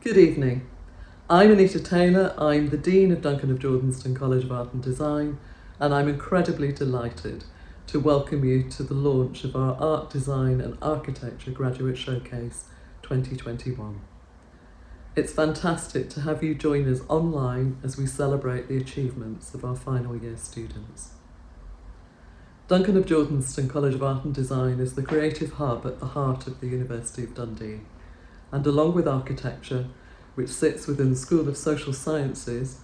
Good evening. I'm Anita Taylor. I'm the Dean of Duncan of Jordanston College of Art and Design, and I'm incredibly delighted to welcome you to the launch of our Art, Design and Architecture Graduate Showcase 2021. It's fantastic to have you join us online as we celebrate the achievements of our final year students. Duncan of Jordanston College of Art and Design is the creative hub at the heart of the University of Dundee, and along with architecture, which sits within the School of Social Sciences,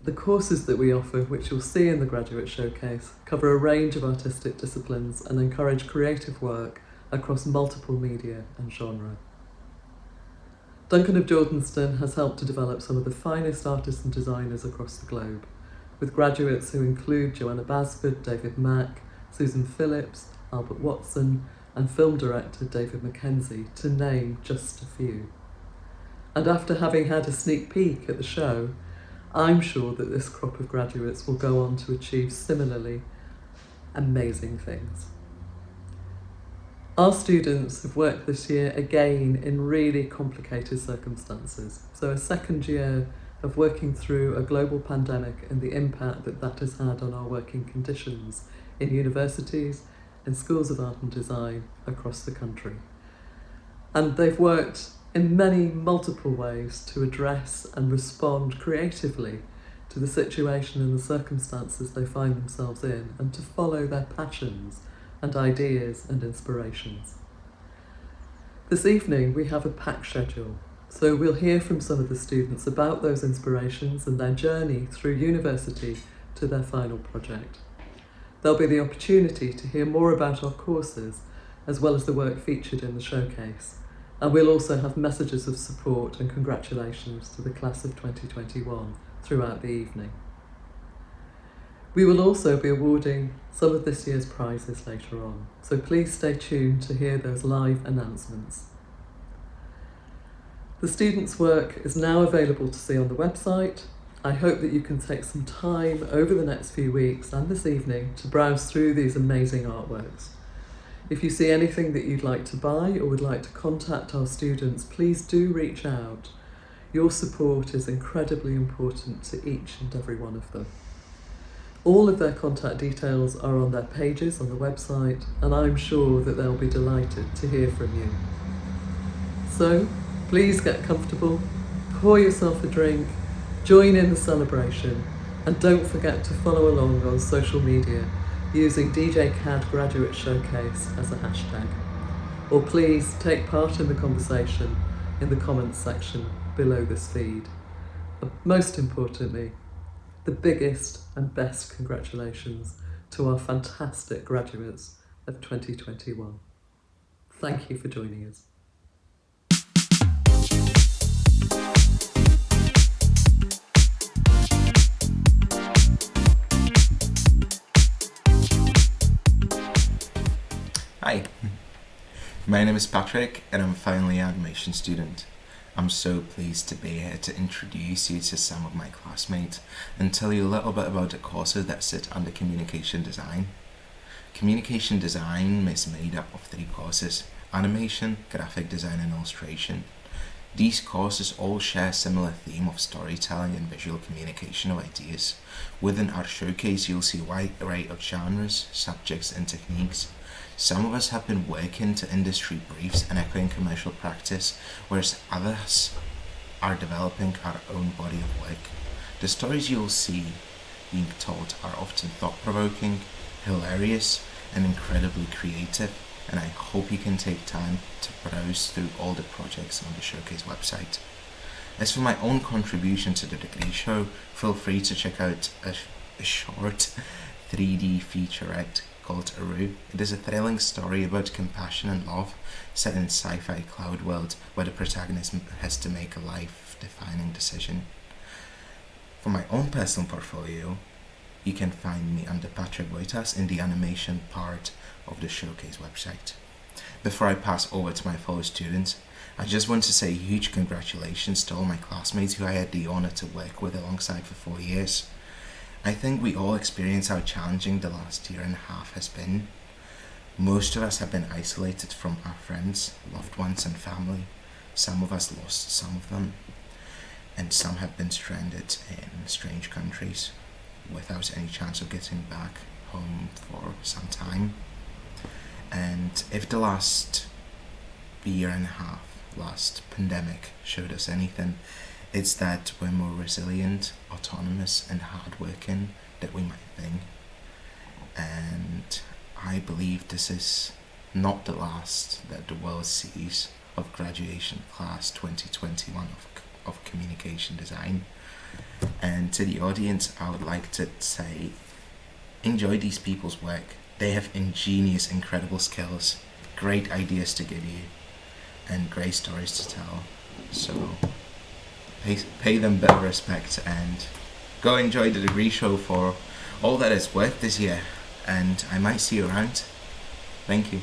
the courses that we offer, which you'll see in the Graduate Showcase, cover a range of artistic disciplines and encourage creative work across multiple media and genre. Duncan of Jordanston has helped to develop some of the finest artists and designers across the globe, with graduates who include Joanna Basford, David Mack, Susan Phillips, Albert Watson, and film director David Mackenzie, to name just a few. And after having had a sneak peek at the show, I'm sure that this crop of graduates will go on to achieve similarly amazing things. Our students have worked this year again in really complicated circumstances. So a second year of working through a global pandemic and the impact that that has had on our working conditions in universities and schools of art and design across the country. And they've worked in many multiple ways to address and respond creatively to the situation and the circumstances they find themselves in, and to follow their passions and ideas and inspirations. This evening we have a packed schedule, so we'll hear from some of the students about those inspirations and their journey through university to their final project. There'll be the opportunity to hear more about our courses, as well as the work featured in the showcase. And we'll also have messages of support and congratulations to the class of 2021 throughout the evening. We will also be awarding some of this year's prizes later on, so please stay tuned to hear those live announcements. The students' work is now available to see on the website. I hope that you can take some time over the next few weeks and this evening to browse through these amazing artworks. If you see anything that you'd like to buy or would like to contact our students, please do reach out. Your support is incredibly important to each and every one of them. All of their contact details are on their pages on the website, and I'm sure that they'll be delighted to hear from you. So please get comfortable, pour yourself a drink, join in the celebration, and don't forget to follow along on social media using DJ CAD Graduate Showcase as a hashtag. Or please take part in the conversation in the comments section below this feed. But most importantly, the biggest and best congratulations to our fantastic graduates of 2021. Thank you for joining us. Hi, my name is Patrick and I'm a final year animation student. I'm so pleased to be here to introduce you to some of my classmates and tell you a little bit about the courses that sit under communication design. Communication design is made up of 3 courses: animation, graphic design and illustration. These courses all share a similar theme of storytelling and visual communication of ideas. Within our showcase you'll see a wide array of genres, subjects and techniques. Some of us have been working to industry briefs and echoing commercial practice, whereas others are developing our own body of work. The stories you'll see being told are often thought-provoking, hilarious and incredibly creative, and I hope you can take time to browse through all the projects on the showcase website. As for my own contribution to the degree show, feel free to check out a short 3D featurette called Aru. It is a thrilling story about compassion and love set in a sci-fi cloud world where the protagonist has to make a life-defining decision. For my own personal portfolio, you can find me under Patrick Boitas in the animation part of the showcase website. Before I pass over to my fellow students, I just want to say a huge congratulations to all my classmates who I had the honour to work with alongside for 4 years. I think we all experience how challenging the last year and a half has been. Most of us have been isolated from our friends, loved ones and family. Some of us lost some of them, and some have been stranded in strange countries without any chance of getting back home for some time. And if the last year and a half, last pandemic, showed us anything, it's that we're more resilient, autonomous, and hardworking than we might think. And I believe this is not the last that the world sees of graduation class 2021 of communication design. And to the audience, I would like to say, enjoy these people's work. They have ingenious, incredible skills, great ideas to give you, and great stories to tell. So pay them a bit of respect and go enjoy the degree show for all that it's worth this year. And I might see you around. Thank you.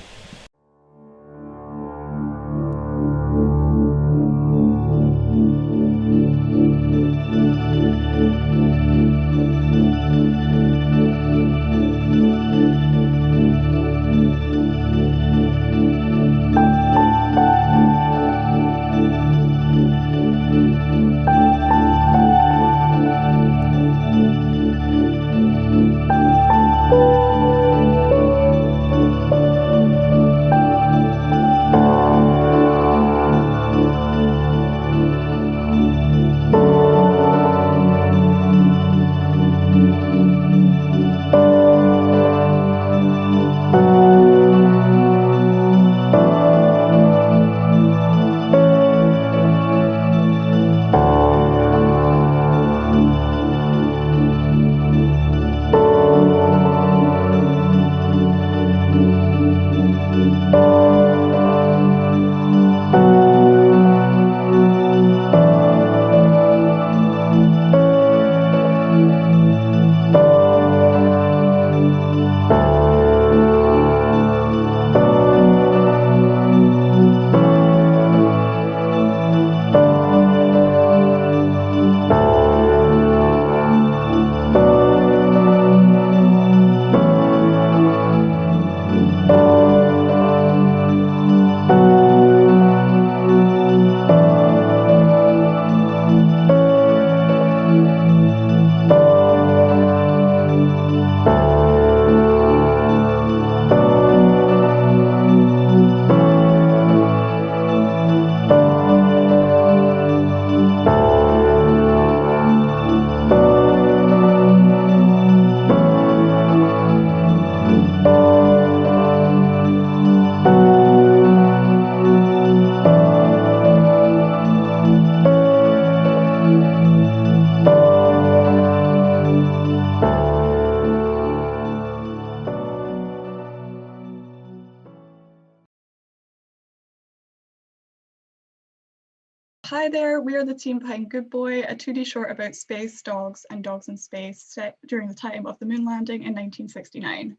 Hi there, we are the team behind Good Boy, a 2D short about space, dogs, and dogs in space set during the time of the moon landing in 1969.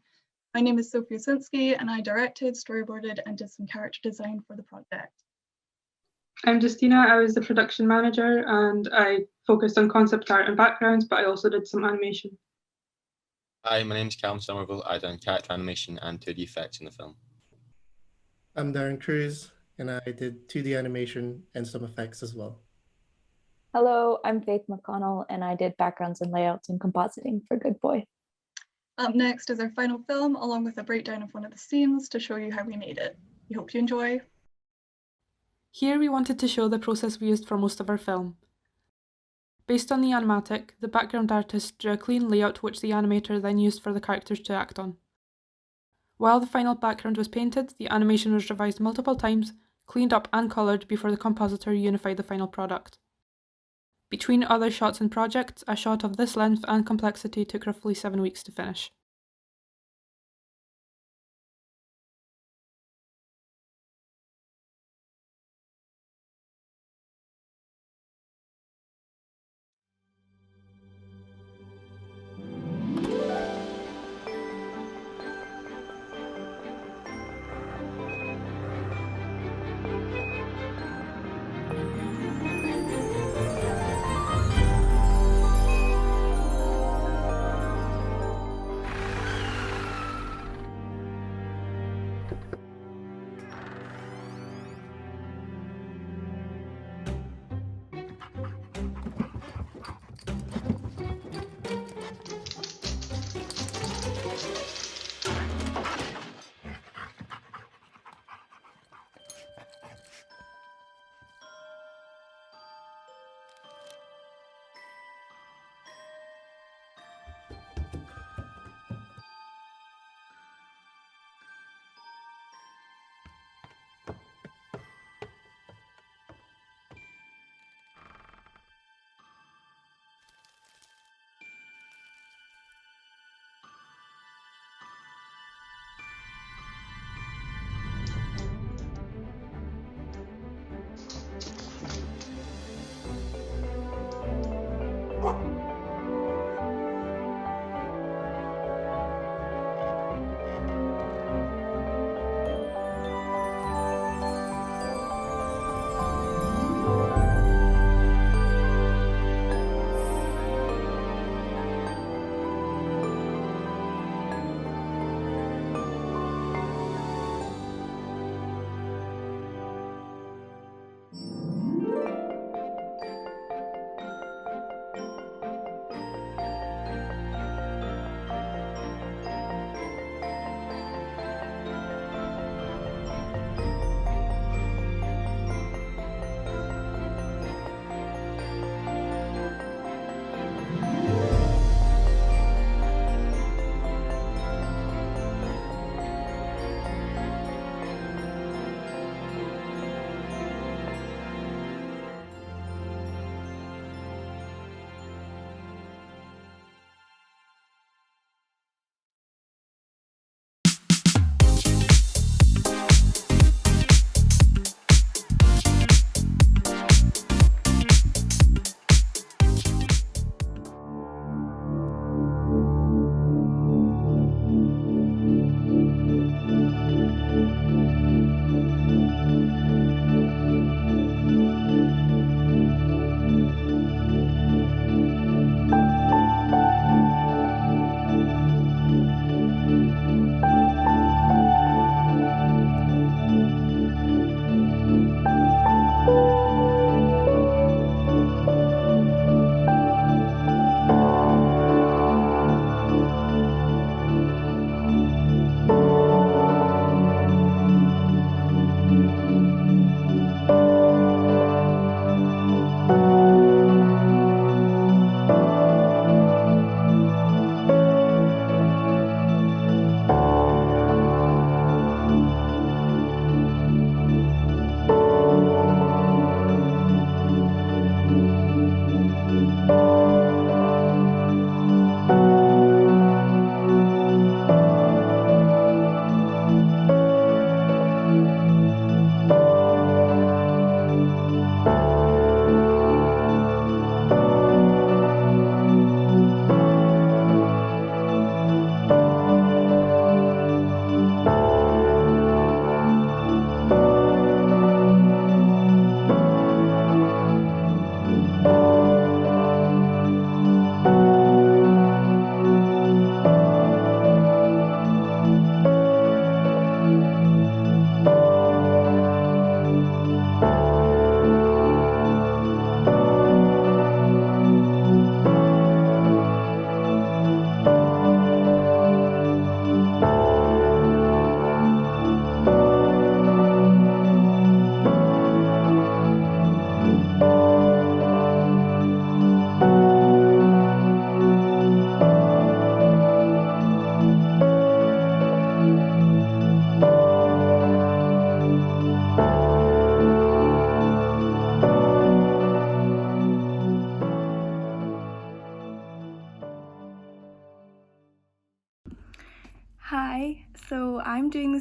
My name is Sophie Osinski, and I directed, storyboarded, and did some character design for the project. I'm Justina. I was the production manager and I focused on concept art and backgrounds, but I also did some animation. Hi, my name's Callum Somerville. I done character animation and 2D effects in the film. I'm Darren Cruz, and I did 2D animation and some effects as well. Hello, I'm Faith McConnell, and I did backgrounds and layouts and compositing for Good Boy. Up next is our final film, along with a breakdown of one of the scenes to show you how we made it. We hope you enjoy. Here we wanted to show the process we used for most of our film. Based on the animatic, the background artist drew a clean layout which the animator then used for the characters to act on. While the final background was painted, the animation was revised multiple times, cleaned up and coloured before the compositor unified the final product. Between other shots and projects, a shot of this length and complexity took roughly 7 weeks to finish.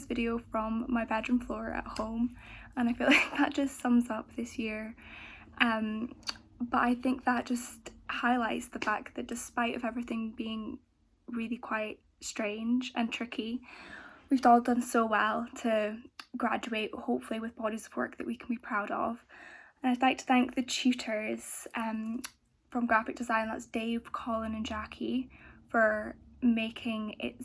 video from my bedroom floor at home, and I feel like that just sums up this year. But I think that just highlights the fact that despite of everything being really quite strange and tricky, we've all done so well to graduate, hopefully with bodies of work that we can be proud of. And I'd like to thank the tutors from graphic design, that's Dave, Colin and Jackie, for making it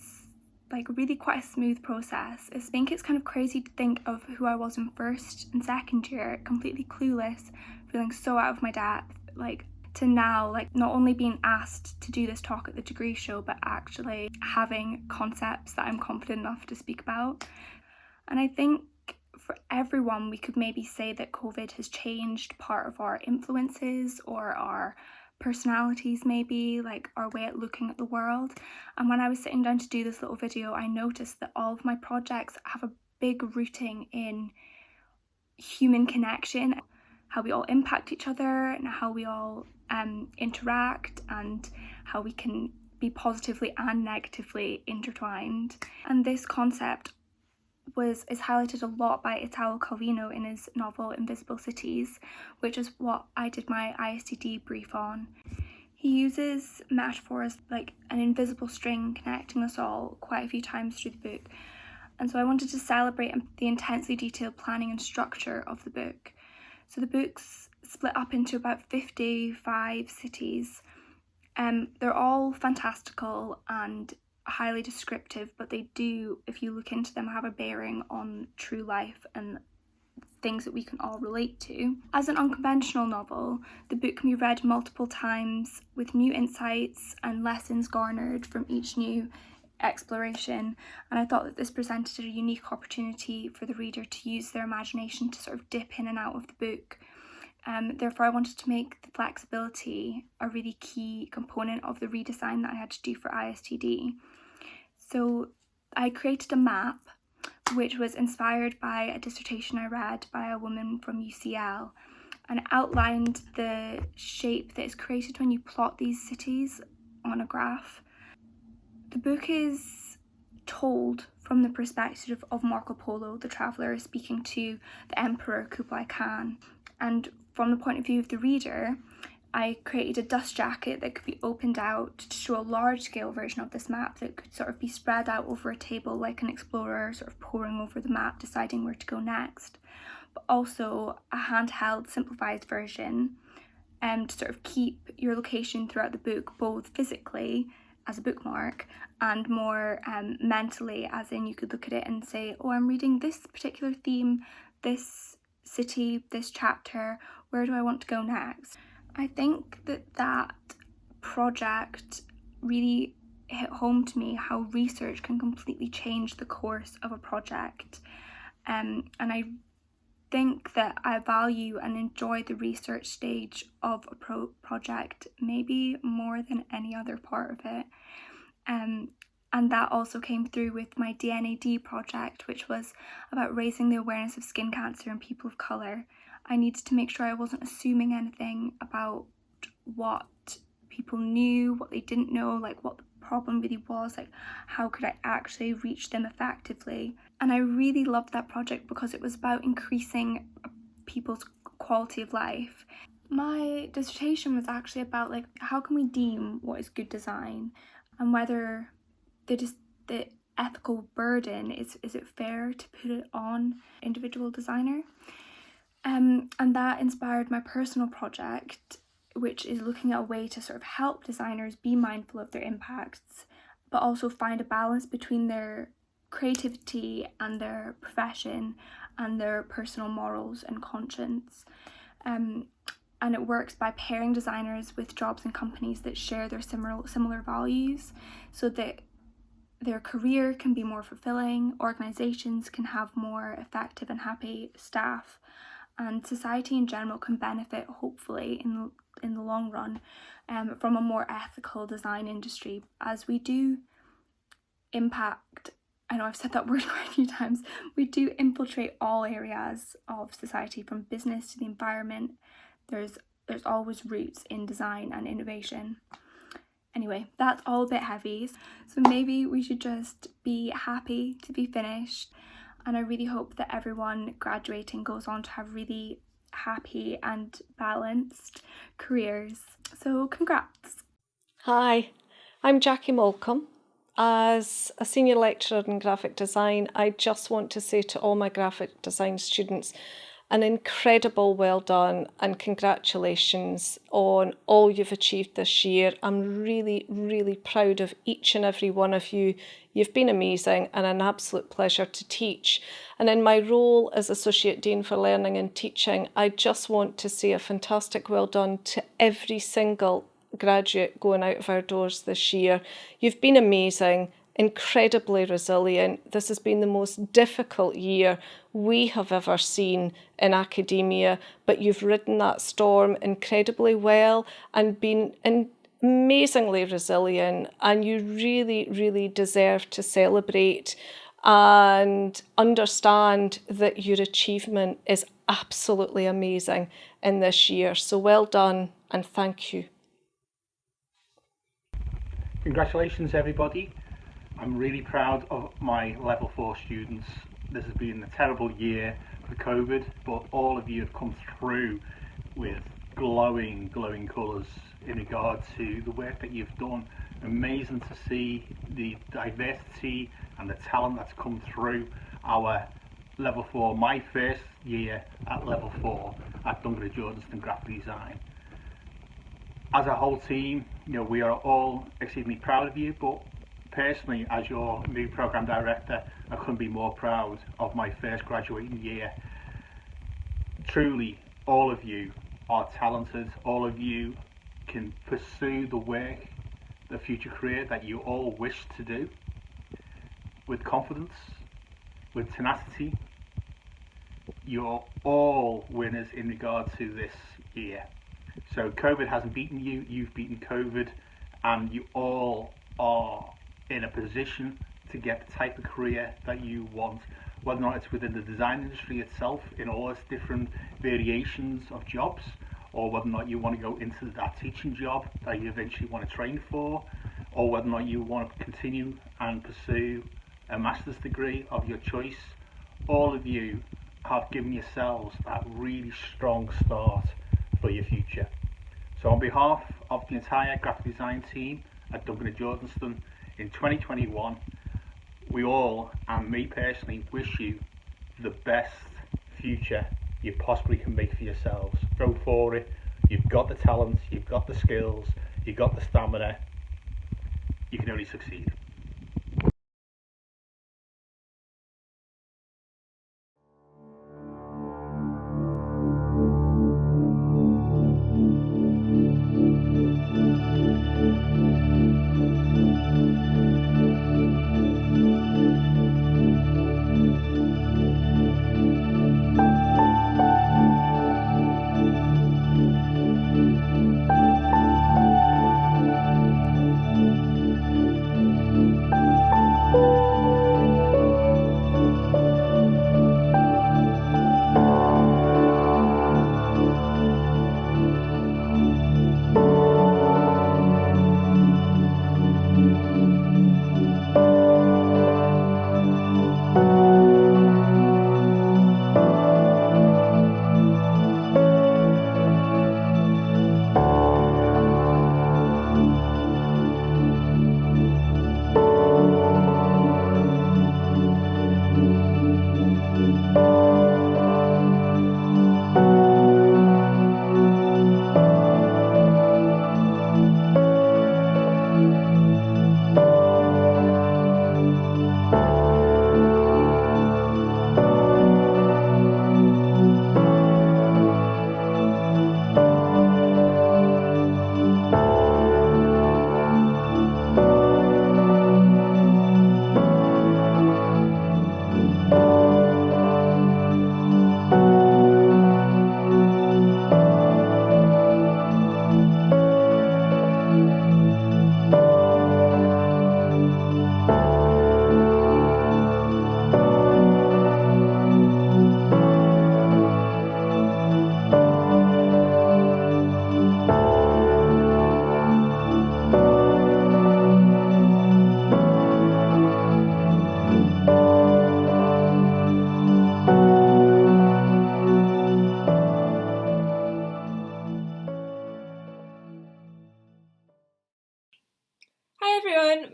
like really quite a smooth process. I think it's kind of crazy to think of who I was in first and second year, completely clueless, feeling so out of my depth, like to now like not only being asked to do this talk at the degree show, but actually having concepts that I'm confident enough to speak about. And I think for everyone, we could maybe say that COVID has changed part of our influences or our personalities, maybe like our way at looking at the world. And when I was sitting down to do this little video, I noticed that all of my projects have a big rooting in human connection, how we all impact each other and how we all interact and how we can be positively and negatively intertwined. And this concept is highlighted a lot by Italo Calvino in his novel Invisible Cities, which is what I did my ISTD brief on. He uses metaphors like an invisible string connecting us all quite a few times through the book. And so I wanted to celebrate the intensely detailed planning and structure of the book. So the book's split up into about 55 cities. They're all fantastical and highly descriptive, but they do, if you look into them, have a bearing on true life and things that we can all relate to. As an unconventional novel, the book can be read multiple times with new insights and lessons garnered from each new exploration, and I thought that this presented a unique opportunity for the reader to use their imagination to sort of dip in and out of the book. Therefore, I wanted to make the flexibility a really key component of the redesign that I had to do for ISTD. So I created a map which was inspired by a dissertation I read by a woman from UCL, and it outlined the shape that is created when you plot these cities on a graph. The book is told from the perspective of Marco Polo, the traveller, speaking to the Emperor Kublai Khan. And from the point of view of the reader, I created a dust jacket that could be opened out to show a large-scale version of this map that could sort of be spread out over a table like an explorer sort of poring over the map, deciding where to go next. But also a handheld, simplified version to sort of keep your location throughout the book, both physically as a bookmark and more mentally, as in you could look at it and say, oh, I'm reading this particular theme, this city, this chapter, where do I want to go next? I think that project really hit home to me how research can completely change the course of a project. And I think that I value and enjoy the research stage of a project maybe more than any other part of it. And that also came through with my DNAD project, which was about raising the awareness of skin cancer in people of colour. I needed to make sure I wasn't assuming anything about what people knew, what they didn't know, like what the problem really was, like how could I actually reach them effectively. And I really loved that project because it was about increasing people's quality of life. My dissertation was actually about like how can we deem what is good design and whether the ethical burden is it fair to put it on individual designer. And that inspired my personal project, which is looking at a way to sort of help designers be mindful of their impacts, but also find a balance between their creativity and their profession and their personal morals and conscience. And it works by pairing designers with jobs and companies that share their similar values so that their career can be more fulfilling, organisations can have more effective and happy staff, and society in general can benefit, hopefully, in the long run, from a more ethical design industry, as we do impact, I know I've said that word quite a few times, we do infiltrate all areas of society, from business to the environment. There's always roots in design and innovation. Anyway, that's all a bit heavy, so maybe we should just be happy to be finished and I really hope that everyone graduating goes on to have really happy and balanced careers. So congrats. Hi, I'm Jackie Malcolm. As a senior lecturer in graphic design, I just want to say to all my graphic design students, an incredible well done and congratulations on all you've achieved this year. I'm really, really proud of each and every one of you. You've been amazing and an absolute pleasure to teach. And in my role as Associate Dean for Learning and Teaching, I just want to say a fantastic well done to every single graduate going out of our doors this year. You've been amazing, incredibly resilient. This has been the most difficult year we have ever seen in academia, but you've ridden that storm incredibly well and been amazingly resilient, and you really, really deserve to celebrate and understand that your achievement is absolutely amazing in this year. So well done and thank you. Congratulations everybody. I'm really proud of my level 4 students. This has been a terrible year for COVID, but all of you have come through with glowing colours in regard to the work that you've done. Amazing to see the diversity and the talent that's come through our level 4, my first year at level 4 at Duncan & Jordanston Graphic Design. As a whole team, we are all extremely proud of you, but personally, as your new program director, I couldn't be more proud of my first graduating year. Truly, all of you are talented. All of you can pursue the work, the future career that you all wish to do with confidence, with tenacity. You're all winners in regard to this year. So COVID hasn't beaten you, you've beaten COVID, and you all are in a position to get the type of career that you want, whether or not it's within the design industry itself in all its different variations of jobs, or whether or not you want to go into that teaching job that you eventually want to train for, or whether or not you want to continue and pursue a master's degree of your choice. All of you have given yourselves that really strong start for your future. So on behalf of the entire graphic design team at Duncan & Jordanston, in 2021, we all, and me personally, wish you the best future you possibly can make for yourselves. Go for it. You've got the talent, you've got the skills, you've got the stamina. You can only succeed.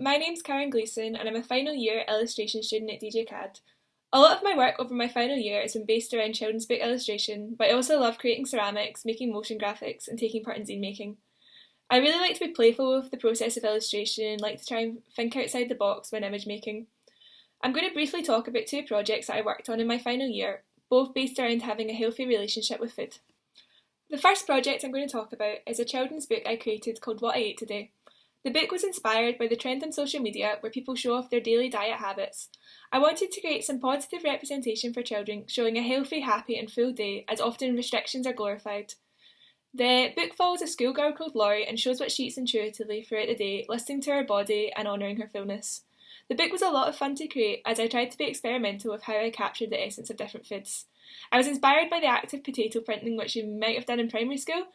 my name's Karen Gleeson and I'm a final year illustration student at DJ CAD. A lot of my work over my final year has been based around children's book illustration, but I also love creating ceramics, making motion graphics and taking part in zine making. I really like to be playful with the process of illustration and like to try and think outside the box when image making. I'm going to briefly talk about 2 projects that I worked on in my final year, both based around having a healthy relationship with food. The first project I'm going to talk about is a children's book I created called What I Ate Today. The book was inspired by the trend on social media where people show off their daily diet habits. I wanted to create some positive representation for children, showing a healthy, happy and full day as often restrictions are glorified. The book follows a schoolgirl called Laurie and shows what she eats intuitively throughout the day, listening to her body and honouring her fullness. The book was a lot of fun to create as I tried to be experimental with how I captured the essence of different foods. I was inspired by the active potato printing which you might have done in primary school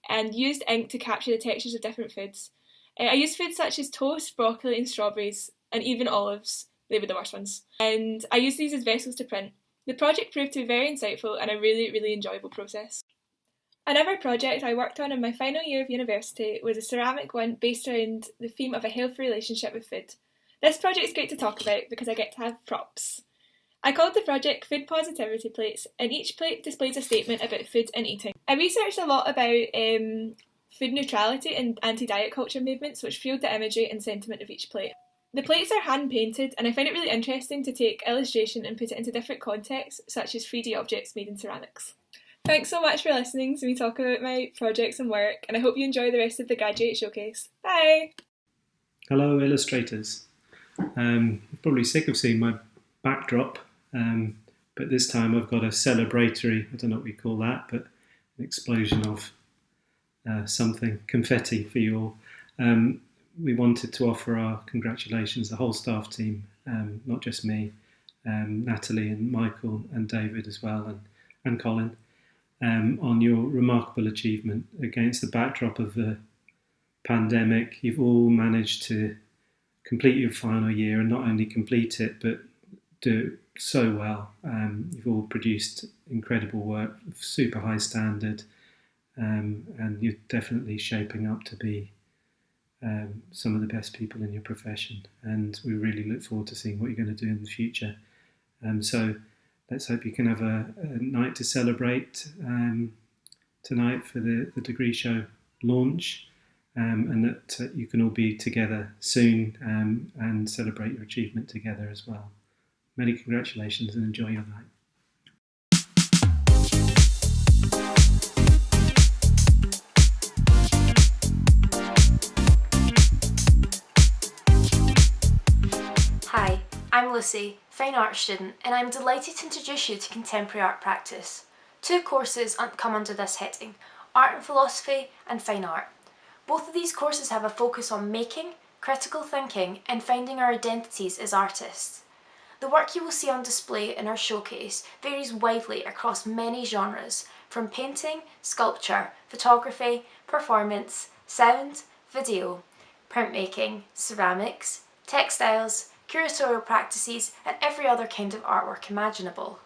and used ink to capture the textures of different foods. I used foods such as toast, broccoli and strawberries and even olives. They were the worst ones. And I used these as vessels to print. The project proved to be very insightful and a really enjoyable process. Another project I worked on in my final year of university was a ceramic one based around the theme of a healthy relationship with food. This project is great to talk about because I get to have props. I called the project Food Positivity Plates, and each plate displays a statement about food and eating. I researched a lot about food neutrality and anti-diet culture movements which fueled the imagery and sentiment of each plate. The plates are hand-painted and I find it really interesting to take illustration and put it into different contexts such as 3D objects made in ceramics. Thanks so much for listening to me talk about my projects and work, and I hope you enjoy the rest of the Graduate Showcase. Bye! Hello illustrators. You're probably sick of seeing my backdrop, but this time I've got a celebratory, I don't know what we call that, but an explosion of something, confetti for you all. We wanted to offer our congratulations, the whole staff team, not just me, Natalie and Michael and David as well, and Colin, on your remarkable achievement against the backdrop of the pandemic. You've all managed to complete your final year and not only complete it, but do it so well. You've all produced incredible work of super high standard, and you're definitely shaping up to be some of the best people in your profession, and we really look forward to seeing what you're going to do in the future. So let's hope you can have a night to celebrate tonight for the degree show launch, and that you can all be together soon and celebrate your achievement together as well. Many congratulations and enjoy your night. Hi, I'm Lucy, fine art student, and I'm delighted to introduce you to contemporary art practice. 2 courses come under this heading, Art and Philosophy and Fine Art. Both of these courses have a focus on making, critical thinking, and finding our identities as artists. The work you will see on display in our showcase varies widely across many genres, from painting, sculpture, photography, performance, sound, video, printmaking, ceramics, textiles, curatorial practices, and every other kind of artwork imaginable.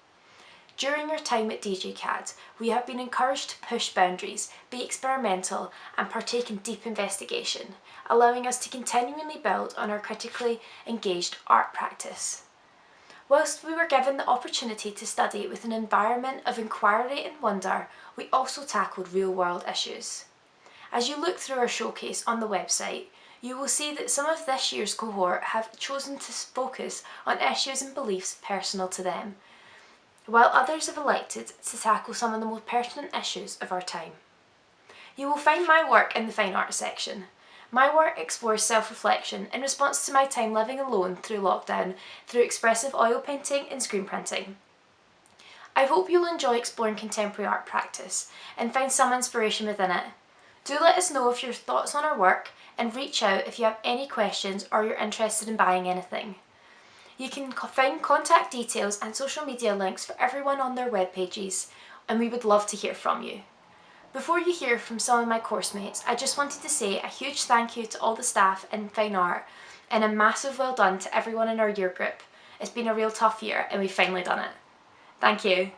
During our time at DJ CAD, we have been encouraged to push boundaries, be experimental, and partake in deep investigation, allowing us to continually build on our critically engaged art practice. Whilst we were given the opportunity to study with an environment of inquiry and wonder, we also tackled real-world issues. As you look through our showcase on the website, you will see that some of this year's cohort have chosen to focus on issues and beliefs personal to them, while others have elected to tackle some of the most pertinent issues of our time. You will find my work in the Fine Art section. My work explores self-reflection in response to my time living alone through lockdown, through expressive oil painting and screen printing. I hope you'll enjoy exploring contemporary art practice and find some inspiration within it. Do let us know of your thoughts on our work and reach out if you have any questions or you're interested in buying anything. You can find contact details and social media links for everyone on their web pages, and we would love to hear from you. Before you hear from some of my course mates, I just wanted to say a huge thank you to all the staff in Fine Art and a massive well done to everyone in our year group. It's been a real tough year and we've finally done it. Thank you.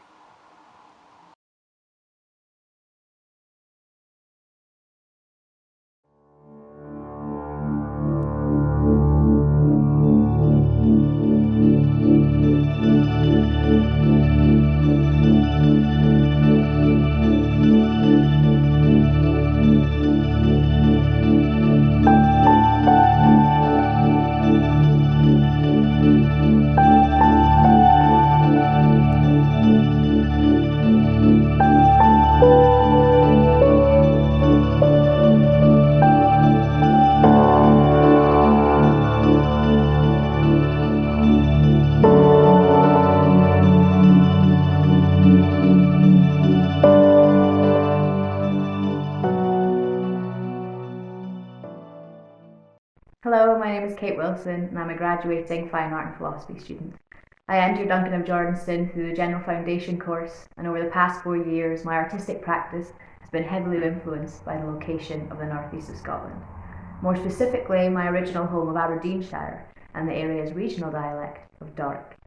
name is Kate Wilson and I'm a graduating Fine Art and Philosophy student. I entered Duncan of Jordanston through the General Foundation course, and over the past 4 years my artistic practice has been heavily influenced by the location of the northeast of Scotland. More specifically, my original home of Aberdeenshire and the area's regional dialect of Doric.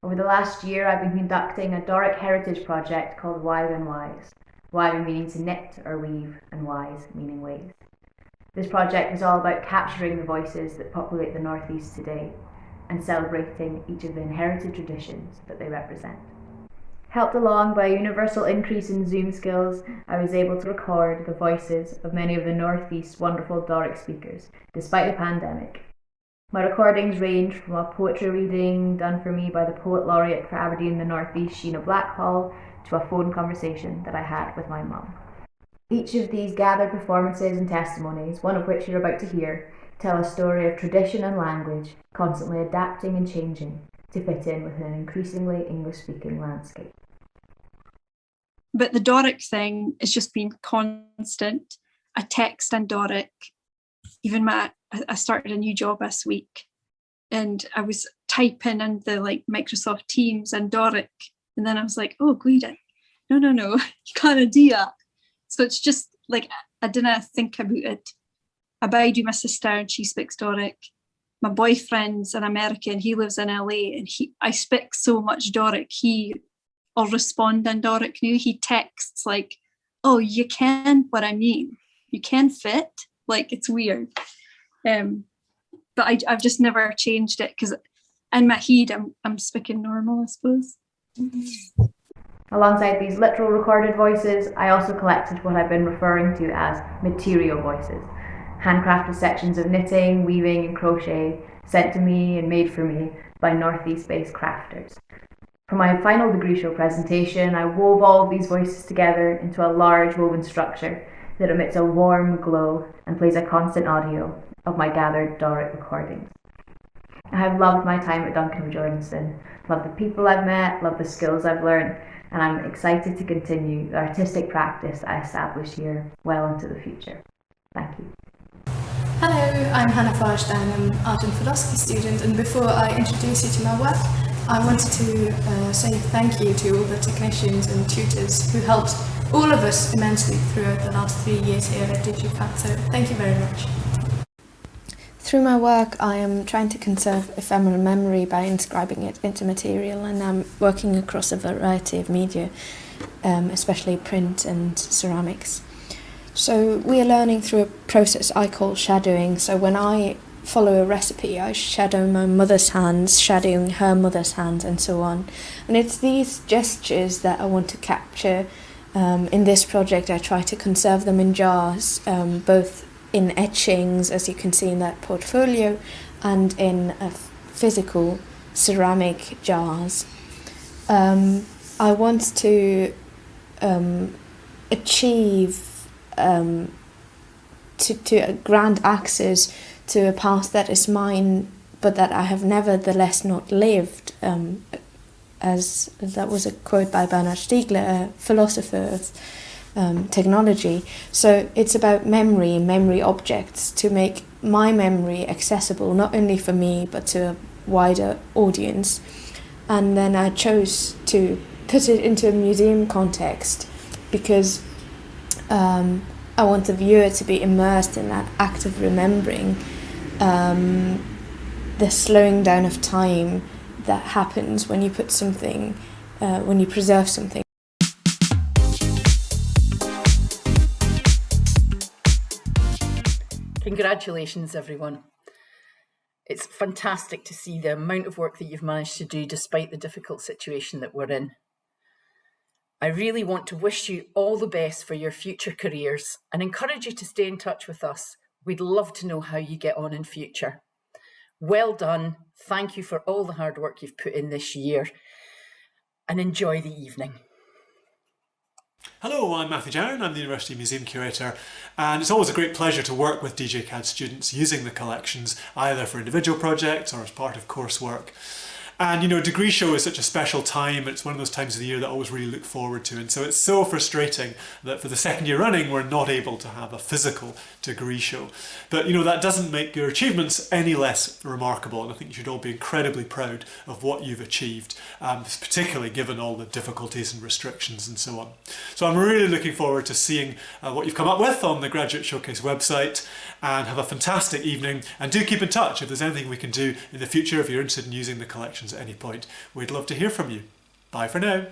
Over the last year I've been conducting a Doric heritage project called Wive and Wise, Wive meaning to knit or weave and wise meaning ways. This project is all about capturing the voices that populate the northeast today and celebrating each of the inherited traditions that they represent. Helped along by a universal increase in Zoom skills, I was able to record the voices of many of the northeast's wonderful Doric speakers, despite the pandemic. My recordings range from a poetry reading done for me by the Poet Laureate for Aberdeen in the Northeast, Sheena Blackhall, to a phone conversation that I had with my mum. Each of these gathered performances and testimonies, one of which you're about to hear, tell a story of tradition and language, constantly adapting and changing to fit in with an increasingly English-speaking landscape. But the Doric thing has just been constant. I text in Doric. Even I started a new job this week, and I was typing in the Microsoft Teams in Doric, and then I was like, oh, Guida, no, you can't do that. So it's just like, I didn't think about it. I bide with my sister and she speaks Doric. My boyfriend's an American, he lives in LA, and I speak so much Doric, I'll respond in Doric now. He texts like, oh, you can, what I mean, you can fit, like it's weird. But I've just never changed it because in my head I'm speaking normal, I suppose. Alongside these literal recorded voices, I also collected what I've been referring to as material voices, handcrafted sections of knitting, weaving and crochet sent to me and made for me by northeast-based crafters. For my final degree show presentation, I wove all of these voices together into a large woven structure that emits a warm glow and plays a constant audio of my gathered Doric recordings. I have loved my time at Duncan of Jordanston, loved the people I've met, loved the skills I've learned, and I'm excited to continue the artistic practice I established here well into the future. Thank you. Hello, I'm Hannah Farshdan, I'm an art and philosophy student, and before I introduce you to my work, I wanted to say thank you to all the technicians and tutors who helped all of us immensely throughout the last 3 years here at DigiCAD, so thank you very much. Through my work, I am trying to conserve ephemeral memory by inscribing it into material, and I'm working across a variety of media, especially print and ceramics. So we are learning through a process I call shadowing. So when I follow a recipe, I shadow my mother's hands, shadowing her mother's hands, and so on. And it's these gestures that I want to capture. In this project, I try to conserve them in jars, both in etchings, as you can see in that portfolio, and in physical ceramic jars. I want to achieve to grant access to a past that is mine, but that I have nevertheless not lived, as that was a quote by Bernard Stiegler, a philosopher of technology. So it's about memory and memory objects to make my memory accessible not only for me but to a wider audience. And then I chose to put it into a museum context because I want the viewer to be immersed in that act of remembering, the slowing down of time that happens when you put something, when you preserve something. Congratulations, everyone. It's fantastic to see the amount of work that you've managed to do despite the difficult situation that we're in. I really want to wish you all the best for your future careers and encourage you to stay in touch with us. We'd love to know how you get on in future. Well done. Thank you for all the hard work you've put in this year, and enjoy the evening. Hello, I'm Matthew Jarron, I'm the University Museum Curator, and it's always a great pleasure to work with DJCAD students using the collections, either for individual projects or as part of coursework. And, you know, degree show is such a special time. It's one of those times of the year that I always really look forward to. And so it's so frustrating that for the second year running, we're not able to have a physical degree show. But, you know, that doesn't make your achievements any less remarkable. And I think you should all be incredibly proud of what you've achieved, particularly given all the difficulties and restrictions and so on. So I'm really looking forward to seeing what you've come up with on the Graduate Showcase website, and have a fantastic evening. And do keep in touch if there's anything we can do in the future. If you're interested in using the collections at any point, we'd love to hear from you. Bye for now.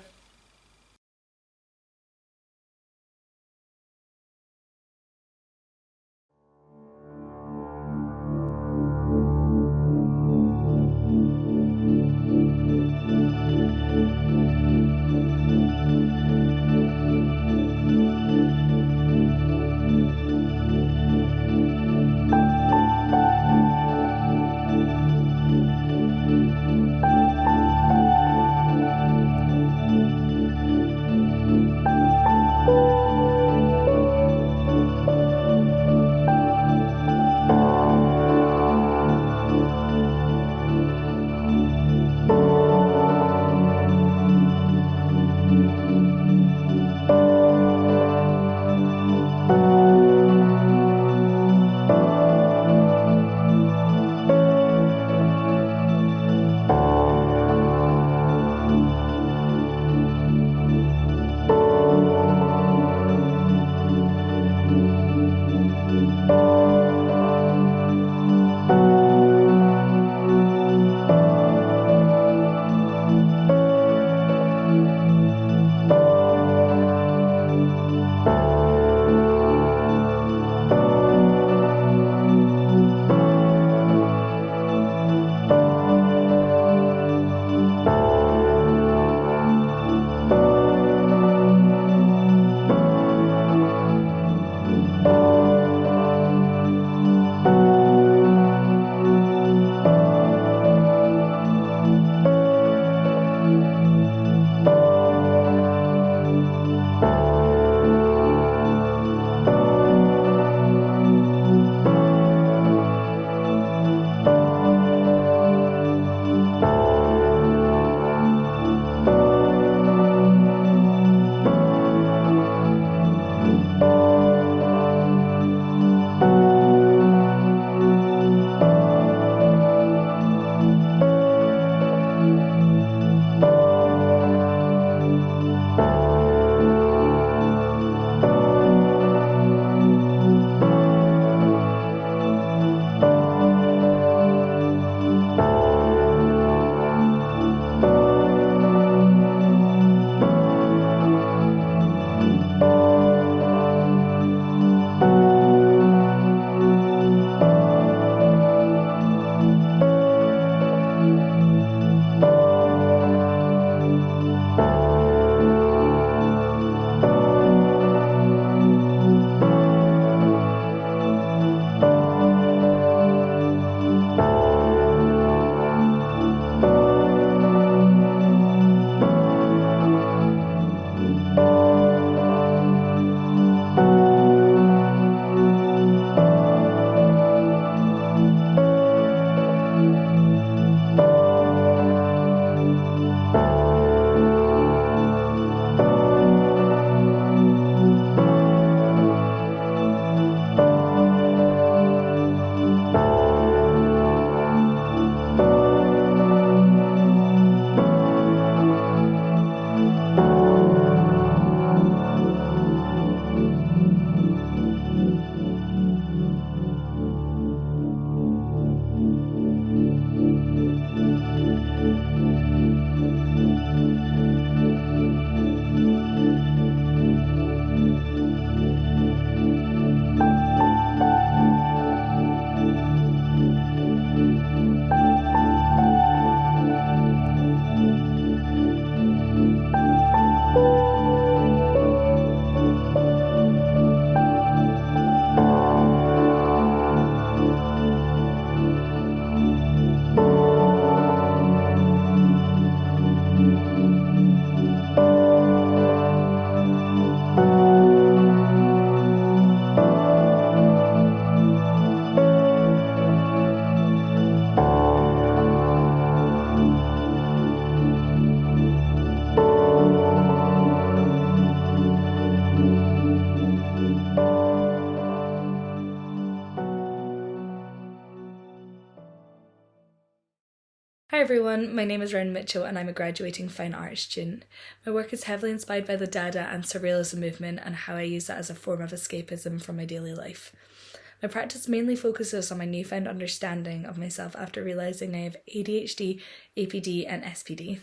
everyone, my name is Ren Mitchell and I'm a graduating fine art student. My work is heavily inspired by the Dada and Surrealism movement and how I use that as a form of escapism from my daily life. My practice mainly focuses on my newfound understanding of myself after realising I have ADHD, APD and SPD.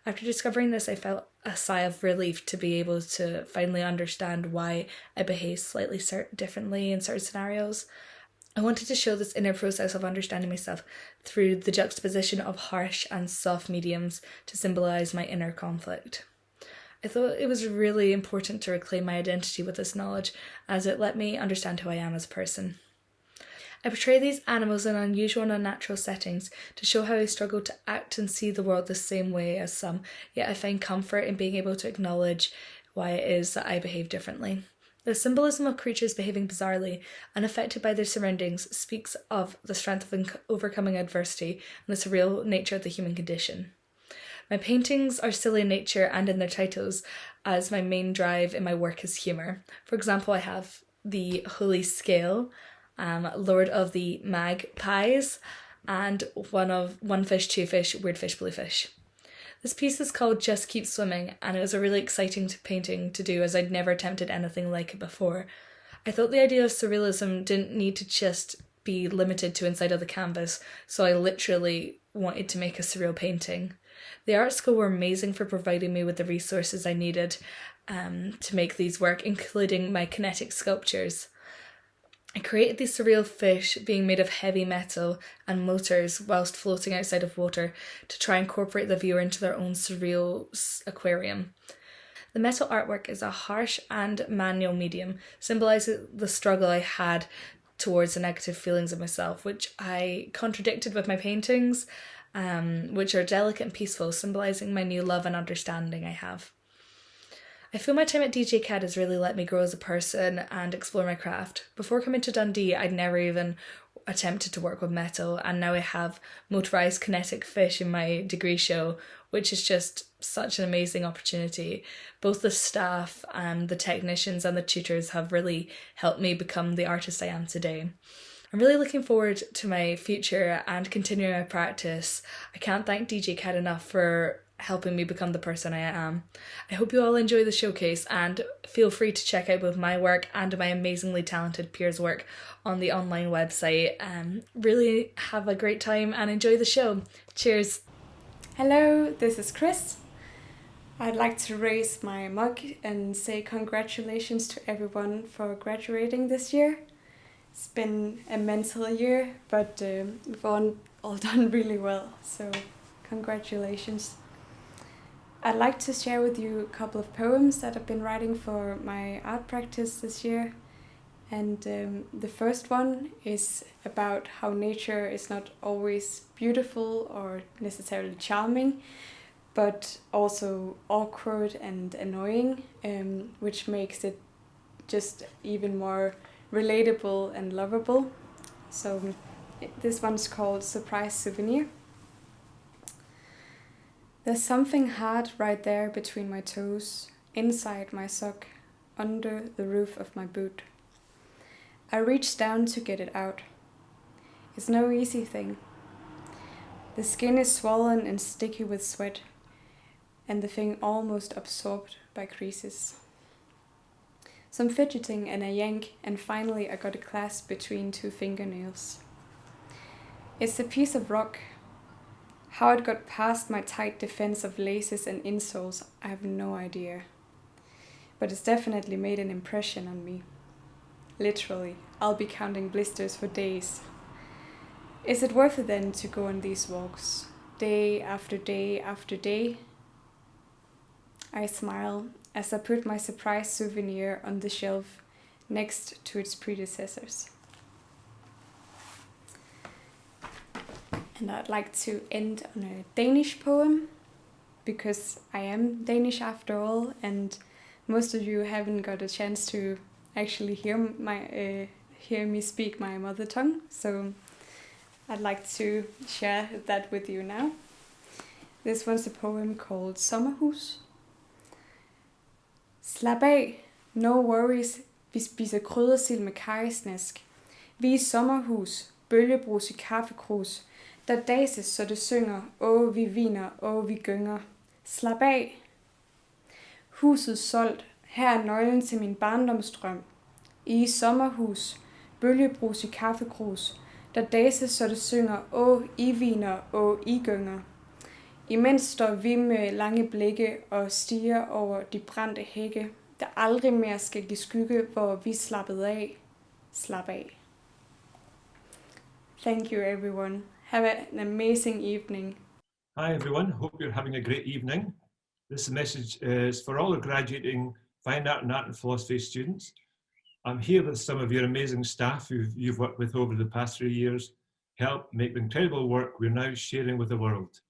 After discovering this, I felt a sigh of relief to be able to finally understand why I behave slightly differently in certain scenarios. I wanted to show this inner process of understanding myself through the juxtaposition of harsh and soft mediums to symbolise my inner conflict. I thought it was really important to reclaim my identity with this knowledge, as it let me understand who I am as a person. I portray these animals in unusual and unnatural settings to show how I struggle to act and see the world the same way as some, yet I find comfort in being able to acknowledge why it is that I behave differently. The symbolism of creatures behaving bizarrely, unaffected by their surroundings, speaks of the strength of overcoming adversity and the surreal nature of the human condition. My paintings are silly in nature and in their titles, as my main drive in my work is humour. For example, I have the Holy Scale, Lord of the Magpies, and One Fish, Two Fish, Weird Fish, Blue Fish. This piece is called Just Keep Swimming, and it was a really exciting painting to do as I'd never attempted anything like it before. I thought the idea of surrealism didn't need to just be limited to inside of the canvas, so I literally wanted to make a surreal painting. The art school were amazing for providing me with the resources I needed to make these work, including my kinetic sculptures. I created these surreal fish being made of heavy metal and motors whilst floating outside of water to try and incorporate the viewer into their own surreal aquarium. The metal artwork is a harsh and manual medium, symbolising the struggle I had towards the negative feelings of myself, which I contradicted with my paintings, which are delicate and peaceful, symbolising my new love and understanding I have. I feel my time at DJ CAD has really let me grow as a person and explore my craft. Before coming to Dundee, I'd never even attempted to work with metal, and now I have motorised kinetic fish in my degree show, which is just such an amazing opportunity. Both the staff and the technicians and the tutors have really helped me become the artist I am today. I'm really looking forward to my future and continuing my practice. I can't thank DJ CAD enough for helping me become the person I am. I hope you all enjoy the showcase and feel free to check out both my work and my amazingly talented peers' work on the online website. Really have a great time and enjoy the show. Cheers. Hello, this is Chris. I'd like to raise my mug and say congratulations to everyone for graduating this year. It's been a mental year, but we've all done really well, so congratulations. I'd like to share with you a couple of poems that I've been writing for my art practice this year. And the first one is about how nature is not always beautiful or necessarily charming, but also awkward and annoying, which makes it just even more relatable and lovable. So this one's called Surprise Souvenir. There's something hard right there between my toes, inside my sock, under the roof of my boot. I reach down to get it out. It's no easy thing. The skin is swollen and sticky with sweat, and the thing almost absorbed by creases. Some fidgeting and a yank, and finally I got a clasp between two fingernails. It's a piece of rock. How it got past my tight defense of laces and insoles, I have no idea. But it's definitely made an impression on me. Literally, I'll be counting blisters for days. Is it worth it then to go on these walks, day after day after day? I smile as I put my surprise souvenir on the shelf next to its predecessors. And I'd like to end on a Danish poem, because I am Danish after all, and most of you haven't got a chance to actually hear me speak my mother tongue, so I'd like to share that with you now. This one's a poem called Sommerhus. Slap af, no worries, vi spiser kryddersild med kajsnask. Vi er i sommerhus, bølgebrus i kaffekrus. Der dases, så det synger, åh vi viner, åh vi gynger. Slap af. Huset solgt, her er nøglen til min barndomsdrøm. I sommerhus, bølgebrus i kaffekrus. Der dases, så det synger, åh I viner, åh I gynger. Imens står vi med lange blikke og stiger over de brændte hække, der aldrig mere skal give skygge, hvor vi slappede af. Slap af. Thank you, everyone. Have an amazing evening. Hi, everyone. Hope you're having a great evening. This message is for all the graduating fine art and philosophy students. I'm here with some of your amazing staff who you've worked with over the past 3 years, help make the incredible work we're now sharing with the world.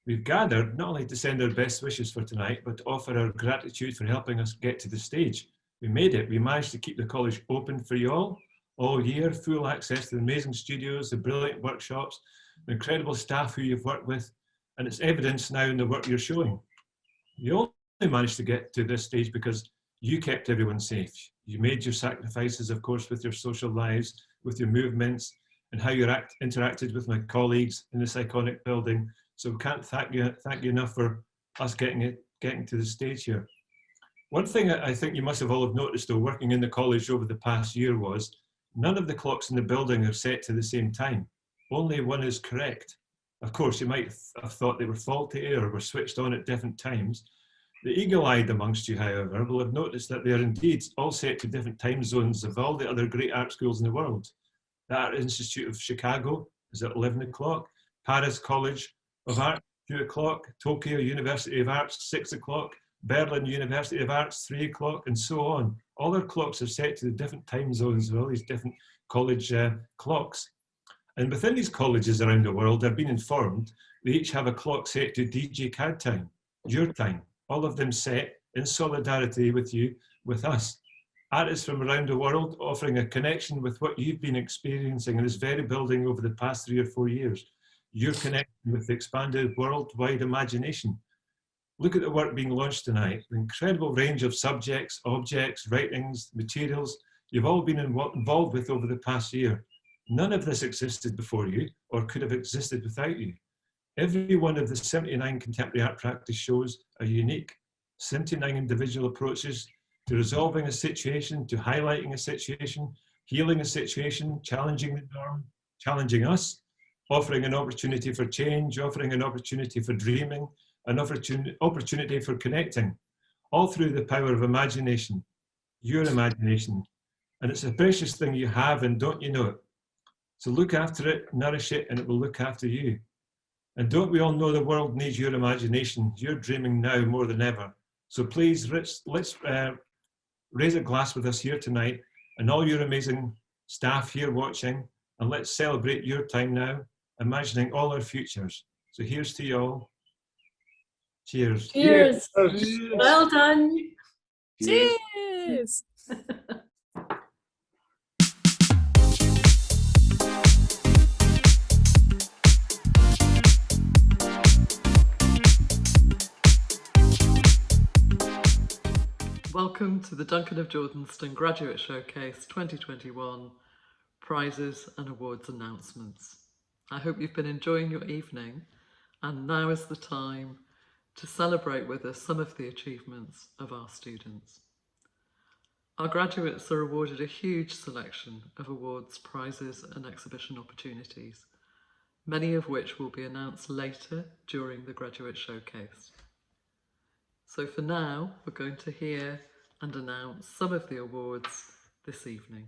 We've gathered not only to send our best wishes for tonight, but to offer our gratitude for helping us get to the stage. We made it. We managed to keep the college open for you all year, full access to the amazing studios, the brilliant workshops, the incredible staff who you've worked with, and it's evidence now in the work you're showing. You only managed to get to this stage because you kept everyone safe. You made your sacrifices, of course, with your social lives, with your movements, and how you interacted with my colleagues in this iconic building. So we can't thank you enough for us getting to the stage here. One thing I think you must have all have noticed, though, working in the college over the past year was none of the clocks in the building are set to the same time. Only one is correct. Of course, you might have thought they were faulty or were switched on at different times. The eagle-eyed amongst you, however, will have noticed that they are indeed all set to different time zones of all the other great art schools in the world. The Art Institute of Chicago is at 11 o'clock, Paris College of Art, 2 o'clock, Tokyo University of Arts, 6 o'clock, Berlin University of Arts, 3 o'clock, and so on. All their clocks are set to the different time zones of all these different college clocks. And within these colleges around the world, I've been informed, they each have a clock set to DJ CAD time, your time, all of them set in solidarity with you, with us. Artists from around the world offering a connection with what you've been experiencing in this very building over the past 3 or 4 years. Your connection with the expanded worldwide imagination. Look at the work being launched tonight, the incredible range of subjects, objects, writings, materials you've all been involved with over the past year. None of this existed before you or could have existed without you. Every one of the 79 contemporary art practice shows are unique. 79 individual approaches to resolving a situation, to highlighting a situation, healing a situation, challenging the norm, challenging us, offering an opportunity for change, offering an opportunity for dreaming, an opportunity for connecting, all through the power of imagination, your imagination. And it's a precious thing you have, and don't you know it? So look after it, nourish it, and it will look after you. And don't we all know the world needs your imagination? You're dreaming now more than ever. So please, let's raise a glass with us here tonight and all your amazing staff here watching, and let's celebrate your time now, imagining all our futures. So here's to you all. Cheers. Cheers. Cheers. Well done. Cheers. Welcome to the Duncan of Jordenston Graduate Showcase 2021 Prizes and Awards Announcements. I hope you've been enjoying your evening, and now is the time to celebrate with us some of the achievements of our students. Our graduates are awarded a huge selection of awards, prizes and exhibition opportunities, many of which will be announced later during the Graduate Showcase. So for now, we're going to hear and announce some of the awards this evening.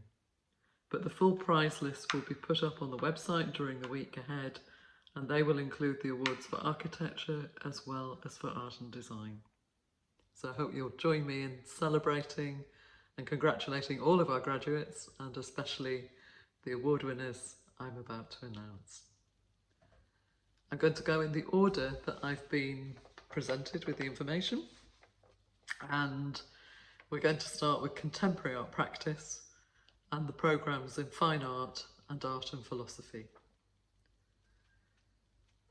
But the full prize list will be put up on the website during the week ahead, and they will include the awards for architecture as well as for art and design. So I hope you'll join me in celebrating and congratulating all of our graduates, and especially the award winners I'm about to announce. I'm going to go in the order that I've been presented with the information, and we're going to start with contemporary art practice and the programmes in fine art and art and philosophy.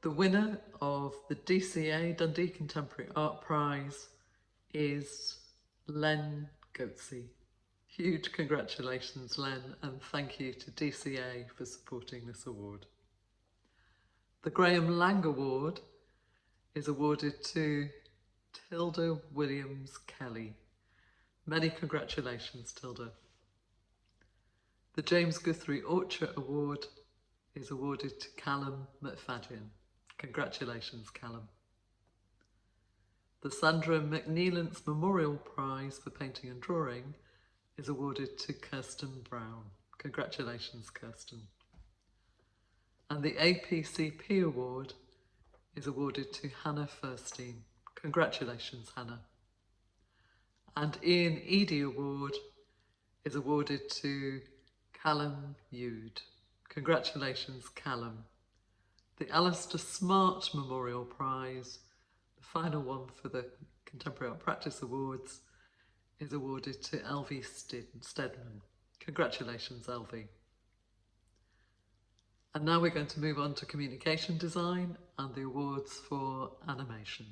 The winner of the DCA Dundee Contemporary Art Prize is Len Goatsey. Huge congratulations, Len, and thank you to DCA for supporting this award. The Graham Lang Award is awarded to Tilda Williams Kelly. Many congratulations, Tilda. The James Guthrie Orchard Award is awarded to Callum McFadden. Congratulations, Callum. The Sandra McNeilance Memorial Prize for Painting and Drawing is awarded to Kirsten Brown. Congratulations, Kirsten. And the APCP Award is awarded to Hannah Furstein. Congratulations, Hannah. And Ian Eady Award is awarded to Callum Yude. Congratulations, Callum. The Alistair Smart Memorial Prize, the final one for the Contemporary Art Practice Awards, is awarded to Elvie Stedman. Congratulations, Elvie. And now we're going to move on to communication design and the awards for animation.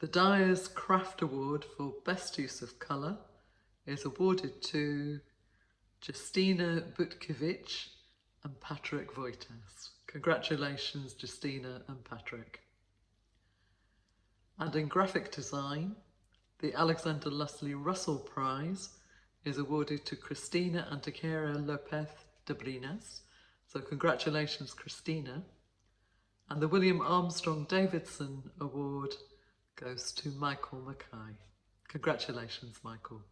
The Dyer's Craft Award for Best Use of Colour is awarded to Justina Butkiewicz and Patrick Wojtas. Congratulations, Justina and Patrick. And in graphic design, the Alexander Leslie Russell Prize is awarded to Cristina Antequera Lopez de Brinas. So congratulations, Christina. And the William Armstrong Davidson Award goes to Michael Mackay. Congratulations, Michael.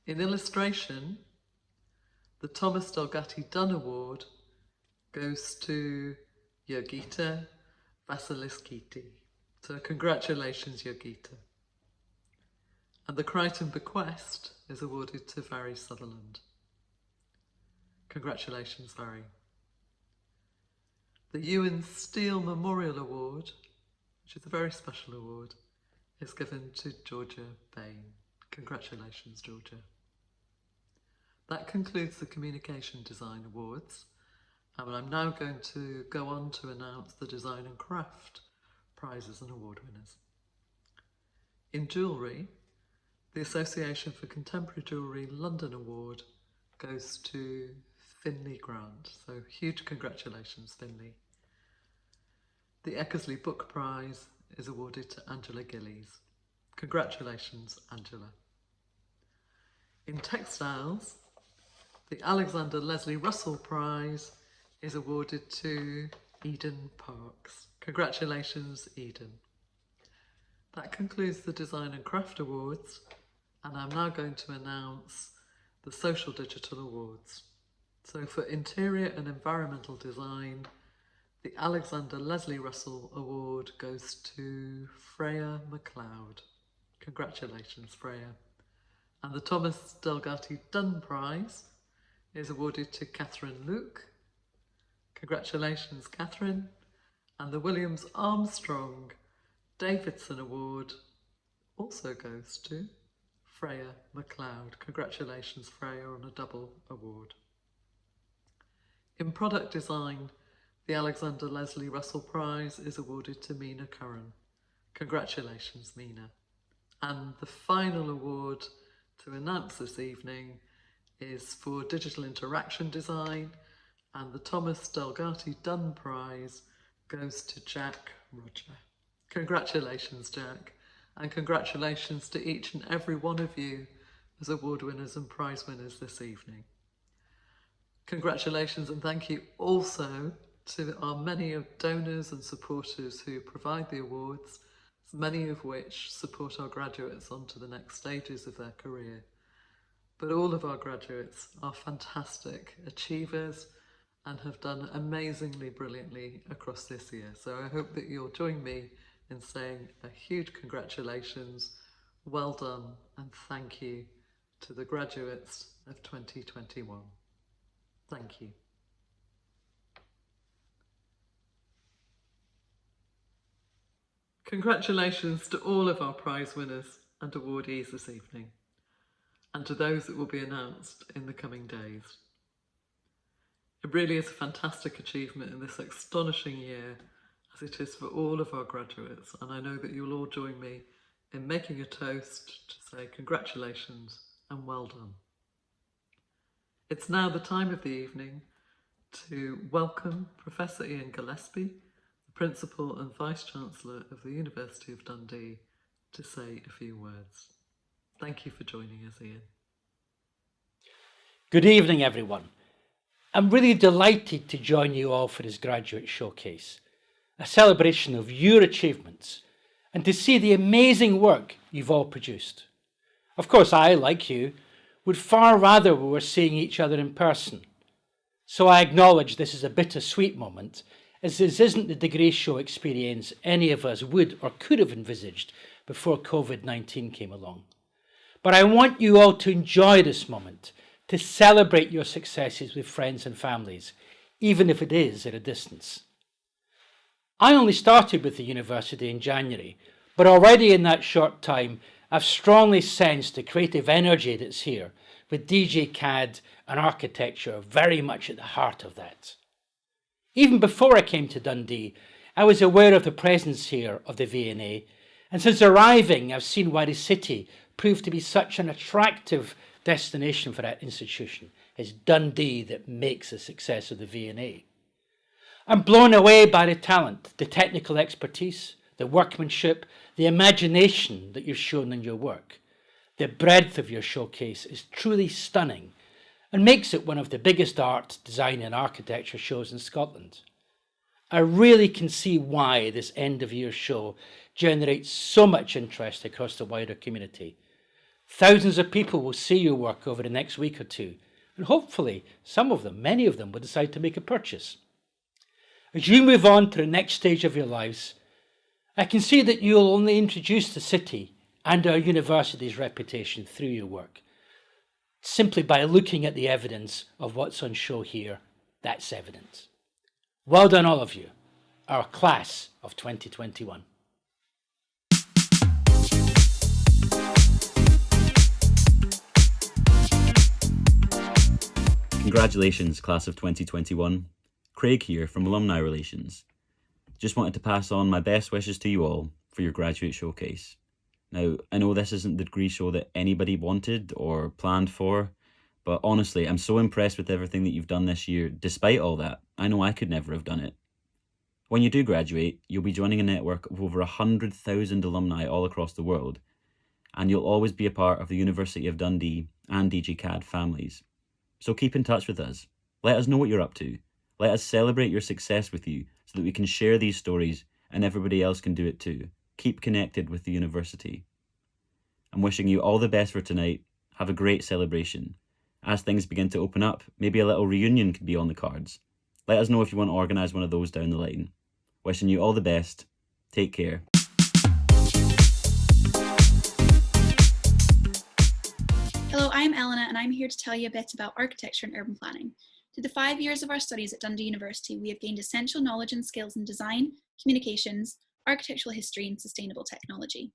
In illustration, the Thomas Delgatti Dunn Award goes to Yogita Vasiliskiti. So congratulations, Yogita. And the Crichton Bequest is awarded to Vary Sutherland. Congratulations, Vary. The Ewan Steele Memorial Award, which is a very special award, is given to Georgia Bain. Congratulations, Georgia. That concludes the Communication Design Awards, and I'm now going to go on to announce the Design and Craft prizes and award winners. In jewellery, the Association for Contemporary Jewellery London Award goes to Finley Grant, so huge congratulations, Finley. The Eckersley Book Prize is awarded to Angela Gillies. Congratulations, Angela. In textiles, the Alexander Leslie Russell Prize is awarded to Eden Parks. Congratulations, Eden. That concludes the Design and Craft Awards, and I'm now going to announce the Social Digital Awards. So for Interior and Environmental Design, the Alexander Leslie Russell Award goes to Freya MacLeod. Congratulations, Freya. And the Thomas Delgatti Dunn Prize is awarded to Catherine Luke. Congratulations, Catherine. And the Williams Armstrong Davidson Award also goes to Freya MacLeod. Congratulations, Freya, on a double award. In product design, the Alexander Leslie Russell Prize is awarded to Mina Curran. Congratulations, Mina. And the final award to announce this evening is for digital interaction design, and the Thomas Delgatti Dunn Prize goes to Jack Roger. Congratulations, Jack, and congratulations to each and every one of you as award winners and prize winners this evening. Congratulations and thank you also to our many donors and supporters who provide the awards, many of which support our graduates onto the next stages of their career. But all of our graduates are fantastic achievers and have done amazingly brilliantly across this year. So I hope that you'll join me in saying a huge congratulations, well done, and thank you to the graduates of 2021. Thank you. Congratulations to all of our prize winners and awardees this evening, and to those that will be announced in the coming days. It really is a fantastic achievement in this astonishing year, as it is for all of our graduates, and I know that you'll all join me in making a toast to say congratulations and well done. It's now the time of the evening to welcome Professor Ian Gillespie, the Principal and Vice-Chancellor of the University of Dundee, to say a few words. Thank you for joining us, Ian. Good evening, everyone. I'm really delighted to join you all for this graduate showcase, a celebration of your achievements, and to see the amazing work you've all produced. Of course, I, like you, would far rather we were seeing each other in person. So I acknowledge this is a bittersweet moment, as this isn't the degree show experience any of us would or could have envisaged before COVID-19 came along. But I want you all to enjoy this moment, to celebrate your successes with friends and families, even if it is at a distance. I only started with the university in January, but already in that short time, I've strongly sensed the creative energy that's here, with DJ CAD and architecture very much at the heart of that. Even before I came to Dundee, I was aware of the presence here of the V&A, and since arriving, I've seen why the city proved to be such an attractive destination for that institution. It's Dundee that makes the success of the V&A. I'm blown away by the talent, the technical expertise, the workmanship, the imagination that you've shown in your work. The breadth of your showcase is truly stunning and makes it one of the biggest art, design and architecture shows in Scotland. I really can see why this end of year show generates so much interest across the wider community. Thousands of people will see your work over the next week or two, and hopefully some of them, many of them, will decide to make a purchase. As you move on to the next stage of your lives, I can see that you'll only introduce the city and our university's reputation through your work. Simply by looking at the evidence of what's on show here, that's evident. Well done all of you, our class of 2021. Congratulations, class of 2021. Craig here from Alumni Relations. Just wanted to pass on my best wishes to you all for your graduate showcase. Now, I know this isn't the degree show that anybody wanted or planned for, but honestly, I'm so impressed with everything that you've done this year. Despite all that, I know I could never have done it. When you do graduate, you'll be joining a network of over 100,000 alumni all across the world, and you'll always be a part of the University of Dundee and DG CAD families. So keep in touch with us. Let us know what you're up to. Let us celebrate your success with you so that we can share these stories and everybody else can do it too. Keep connected with the university. I'm wishing you all the best for tonight. Have a great celebration. As things begin to open up, maybe a little reunion could be on the cards. Let us know if you want to organise one of those down the line. Wishing you all the best. Take care. Hello, I'm Eleanor and I'm here to tell you a bit about architecture and urban planning. Through the 5 years of our studies at Dundee University, we have gained essential knowledge and skills in design, communications, architectural history and sustainable technology.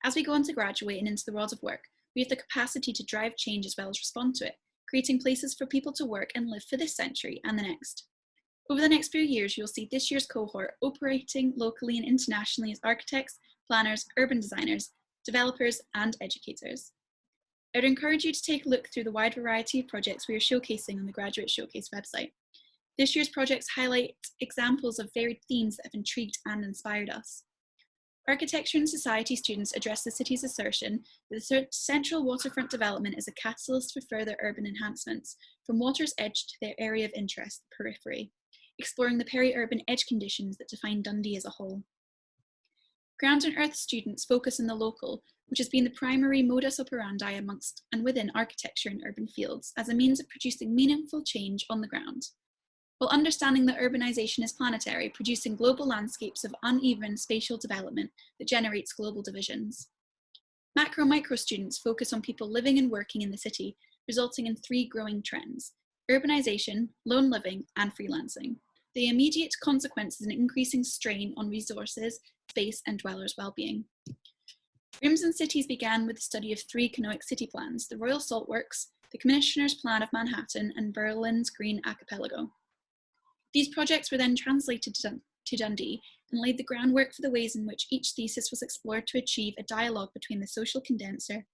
As we go on to graduate and into the world of work, we have the capacity to drive change as well as respond to it, creating places for people to work and live for this century and the next. Over the next few years, you'll see this year's cohort operating locally and internationally as architects, planners, urban designers, developers and educators. I would encourage you to take a look through the wide variety of projects we are showcasing on the Graduate Showcase website. This year's projects highlight examples of varied themes that have intrigued and inspired us. Architecture and Society students address the city's assertion that the central waterfront development is a catalyst for further urban enhancements, from water's edge to their area of interest, the periphery, exploring the peri-urban edge conditions that define Dundee as a whole. Ground and Earth students focus on the local, which has been the primary modus operandi amongst and within architecture and urban fields as a means of producing meaningful change on the ground, while understanding that urbanisation is planetary, producing global landscapes of uneven spatial development that generates global divisions. Macro-micro students focus on people living and working in the city, resulting in 3 growing trends: urbanisation, lone living, and freelancing. The immediate consequence is an increasing strain on resources, space, and dwellers' well-being. Rooms and Cities began with the study of 3 Keynote city plans: the Royal Salt Works, the Commissioner's Plan of Manhattan, and Berlin's Green Archipelago. These projects were then translated to Dundee and laid the groundwork for the ways in which each thesis was explored to achieve a dialogue between the social condenser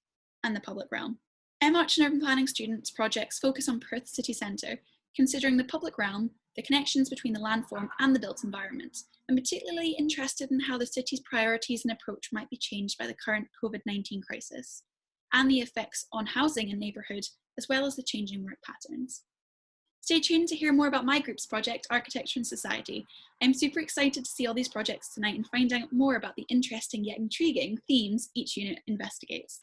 and the public realm. MArch and Urban Planning students' projects focus on Perth city centre, considering the public realm, the connections between the landform and the built environment. I'm particularly interested in how the city's priorities and approach might be changed by the current COVID-19 crisis, and the effects on housing and neighbourhood, as well as the changing work patterns. Stay tuned to hear more about my group's project, Architecture and Society. I'm super excited to see all these projects tonight and find out more about the interesting yet intriguing themes each unit investigates.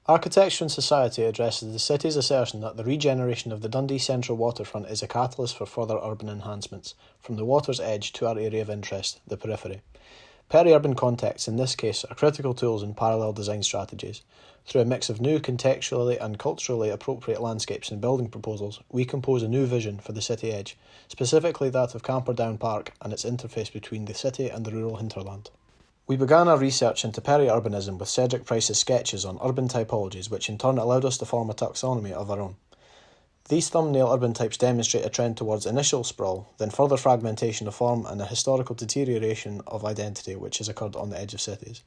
Architecture and Society addresses the city's assertion that the regeneration of the Dundee Central waterfront is a catalyst for further urban enhancements, from the water's edge to our area of interest, the periphery. Peri-urban contexts in this case are critical tools in parallel design strategies. Through a mix of new contextually and culturally appropriate landscapes and building proposals, we compose a new vision for the city edge, specifically that of Camperdown Park and its interface between the city and the rural hinterland. We began our research into peri-urbanism with Cedric Price's sketches on urban typologies, which in turn allowed us to form a taxonomy of our own. These thumbnail urban types demonstrate a trend towards initial sprawl, then further fragmentation of form and a historical deterioration of identity which has occurred on the edge of cities.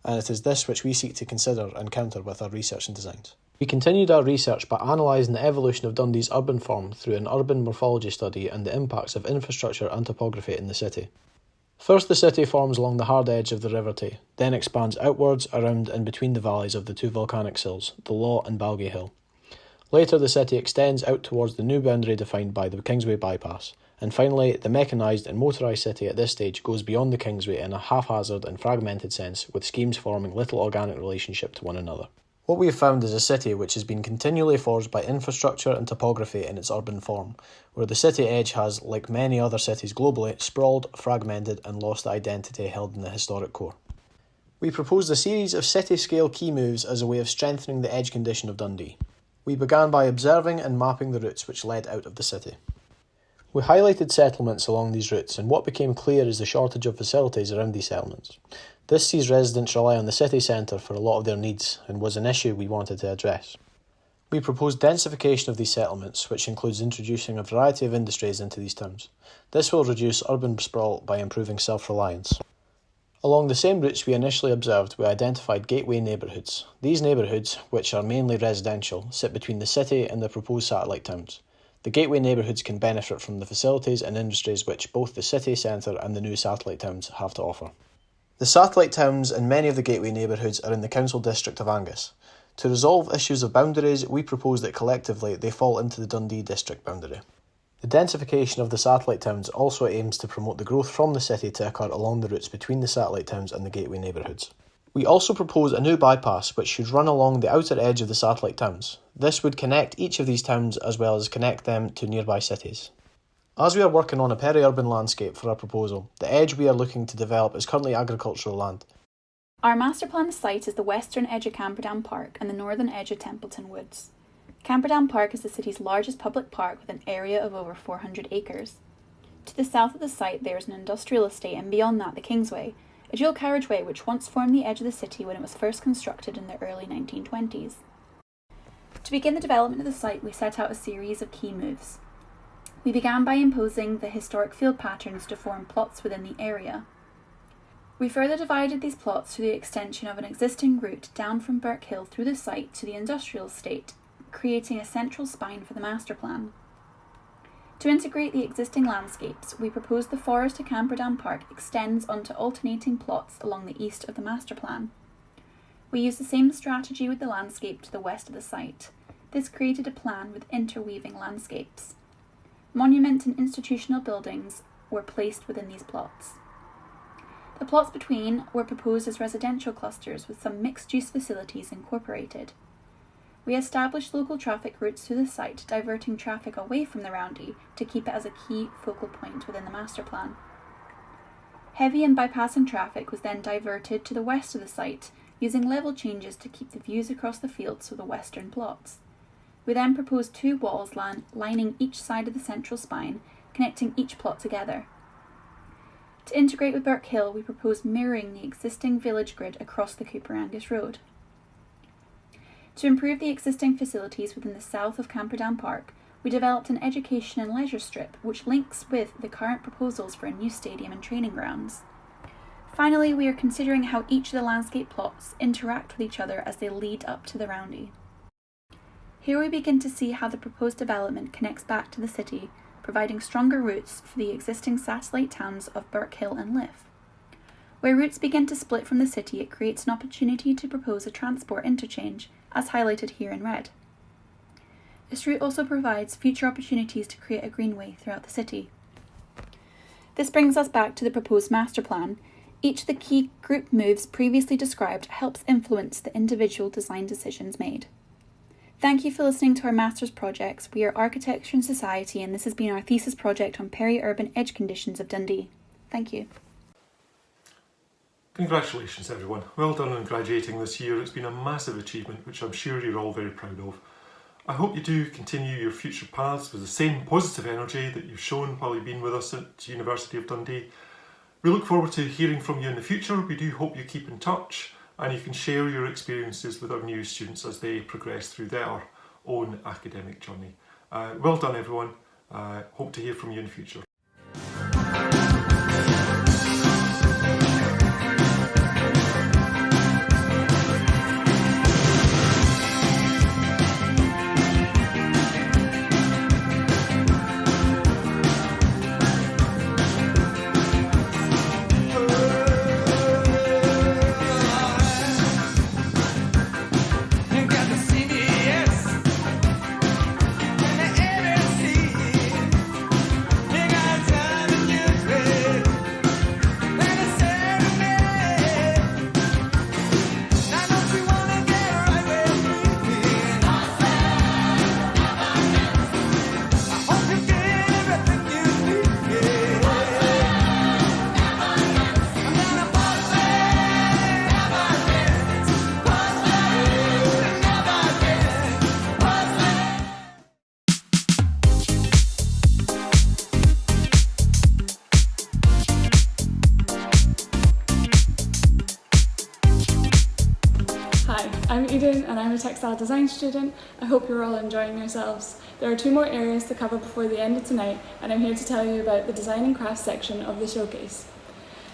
And it is this which we seek to consider and counter with our research and designs. We continued our research by analysing the evolution of Dundee's urban form through an urban morphology study and the impacts of infrastructure and topography in the city. First, the city forms along the hard edge of the River Tay, then expands outwards, around and between the valleys of the two volcanic sills, the Law and Balgie Hill. Later, the city extends out towards the new boundary defined by the Kingsway bypass, and finally, the mechanised and motorised city at this stage goes beyond the Kingsway in a haphazard and fragmented sense, with schemes forming little organic relationship to one another. What we have found is a city which has been continually forged by infrastructure and topography in its urban form, where the city edge has, like many other cities globally, sprawled, fragmented and lost the identity held in the historic core. We proposed a series of city-scale key moves as a way of strengthening the edge condition of Dundee. We began by observing and mapping the routes which led out of the city. We highlighted settlements along these routes, and what became clear is the shortage of facilities around these settlements. This sees residents rely on the city centre for a lot of their needs, and was an issue we wanted to address. We proposed densification of these settlements, which includes introducing a variety of industries into these towns. This will reduce urban sprawl by improving self-reliance. Along the same routes we initially observed, we identified gateway neighbourhoods. These neighbourhoods, which are mainly residential, sit between the city and the proposed satellite towns. The gateway neighbourhoods can benefit from the facilities and industries which both the city centre and the new satellite towns have to offer. The satellite towns and many of the gateway neighbourhoods are in the council district of Angus. To resolve issues of boundaries, we propose that collectively they fall into the Dundee district boundary. The densification of the satellite towns also aims to promote the growth from the city to occur along the routes between the satellite towns and the gateway neighbourhoods. We also propose a new bypass which should run along the outer edge of the satellite towns. This would connect each of these towns as well as connect them to nearby cities. As we are working on a peri-urban landscape for our proposal, the edge we are looking to develop is currently agricultural land. Our master plan site is the western edge of Camperdown Park and the northern edge of Templeton Woods. Camperdown Park is the city's largest public park with an area of over 400 acres. To the south of the site there is an industrial estate and beyond that the Kingsway, a dual carriageway which once formed the edge of the city when it was first constructed in the early 1920s. To begin the development of the site we set out a series of key moves. We began by imposing the historic field patterns to form plots within the area. We further divided these plots through the extension of an existing route down from Burke Hill through the site to the industrial estate, creating a central spine for the master plan. To integrate the existing landscapes, we proposed the forest of Camperdown Park extends onto alternating plots along the east of the master plan. We used the same strategy with the landscape to the west of the site. This created a plan with interweaving landscapes. Monument and institutional buildings were placed within these plots. The plots between were proposed as residential clusters with some mixed-use facilities incorporated. We established local traffic routes through the site, diverting traffic away from the Roundy to keep it as a key focal point within the master plan. Heavy and bypassing traffic was then diverted to the west of the site, using level changes to keep the views across the fields of the western plots. We then proposed two walls lining each side of the central spine, connecting each plot together. To integrate with Burke Hill, we proposed mirroring the existing village grid across the Cooper Angus Road. To improve the existing facilities within the south of Camperdown Park, we developed an education and leisure strip which links with the current proposals for a new stadium and training grounds. Finally, we are considering how each of the landscape plots interact with each other as they lead up to the Roundy. Here we begin to see how the proposed development connects back to the city, providing stronger routes for the existing satellite towns of Burke Hill and Liff. Where routes begin to split from the city, it creates an opportunity to propose a transport interchange, as highlighted here in red. This route also provides future opportunities to create a greenway throughout the city. This brings us back to the proposed master plan. Each of the key group moves previously described helps influence the individual design decisions made. Thank you for listening to our master's projects. We are Architecture and Society, and this has been our thesis project on peri-urban edge conditions of Dundee. Thank you. Congratulations everyone, well done on graduating this year. It's been a massive achievement which I'm sure you're all very proud of. I hope you do continue your future paths with the same positive energy that you've shown while you've been with us at University of Dundee. We look forward to hearing from you in the future. We do hope you keep in touch and you can share your experiences with our new students as they progress through their own academic journey. Well done everyone, hope to hear from you in the future. I'm Eden and I'm a textile design student. I hope you're all enjoying yourselves. There are 2 more areas to cover before the end of tonight, and I'm here to tell you about the Design and Craft section of the showcase.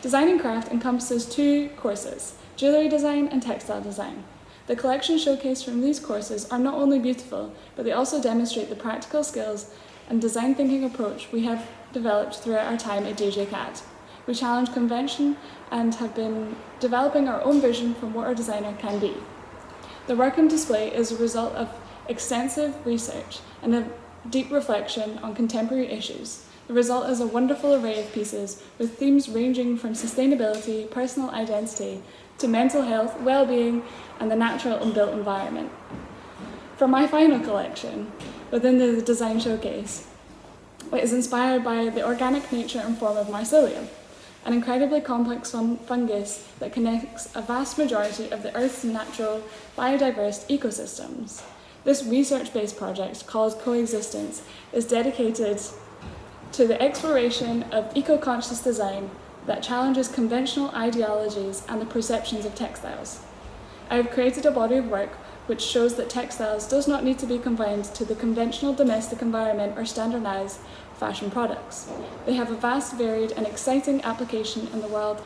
Design and Craft encompasses 2 courses, Jewellery Design and Textile Design. The collection showcased from these courses are not only beautiful, but they also demonstrate the practical skills and design thinking approach we have developed throughout our time at DJCAD. We challenge convention and have been developing our own vision from what our designer can be. The work on display is a result of extensive research and deep reflection on contemporary issues. The result is a wonderful array of pieces with themes ranging from sustainability, personal identity, to mental health, well-being, and the natural and built environment. For my final collection, within the design showcase, it is inspired by the organic nature and form of mycelium, an incredibly complex fungus that connects a vast majority of the Earth's natural biodiverse ecosystems. This research-based project, called Coexistence, is dedicated to the exploration of eco-conscious design that challenges conventional ideologies and the perceptions of textiles. I have created a body of work which shows that textiles does not need to be confined to the conventional domestic environment or standardized fashion products. They have a vast, varied, and exciting application in the world.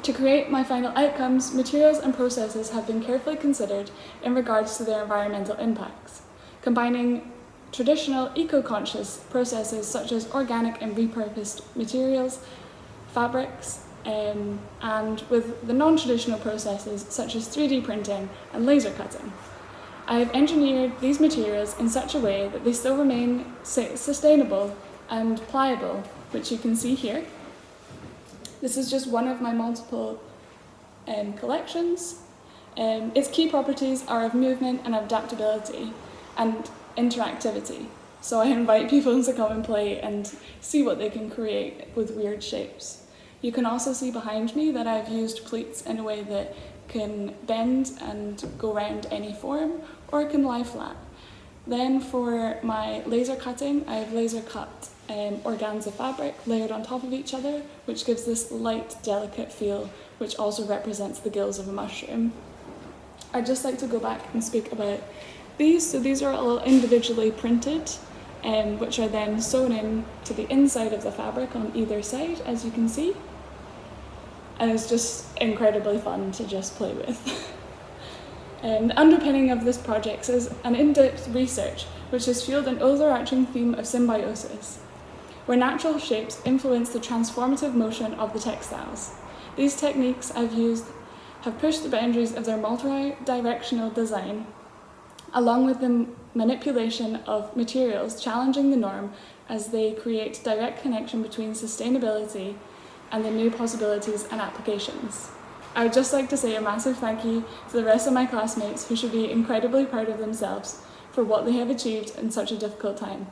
To create my final outcomes, materials and processes have been carefully considered in regards to their environmental impacts, combining traditional eco-conscious processes such as organic and repurposed materials, fabrics, and with the non-traditional processes such as 3D printing and laser cutting. I have engineered these materials in such a way that they still remain sustainable and pliable, which you can see here. This is just one of my multiple collections. Its key properties are of movement and adaptability and interactivity. So I invite people to come and play and see what they can create with weird shapes. You can also see behind me that I've used pleats in a way that can bend and go around any form, or it can lie flat. Then for my laser cutting, I've laser cut organza fabric layered on top of each other, which gives this light, delicate feel, which also represents the gills of a mushroom. I'd just like to go back and speak about these. So these are all individually printed, which are then sewn in to the inside of the fabric on either side, as you can see. And it's just incredibly fun to just play with. The underpinning of this project is an in-depth research which has fueled an overarching theme of symbiosis, where natural shapes influence the transformative motion of the textiles. These techniques I've used have pushed the boundaries of their multi-directional design, along with the manipulation of materials challenging the norm as they create direct connection between sustainability and the new possibilities and applications. I would just like to say a massive thank you to the rest of my classmates who should be incredibly proud of themselves for what they have achieved in such a difficult time.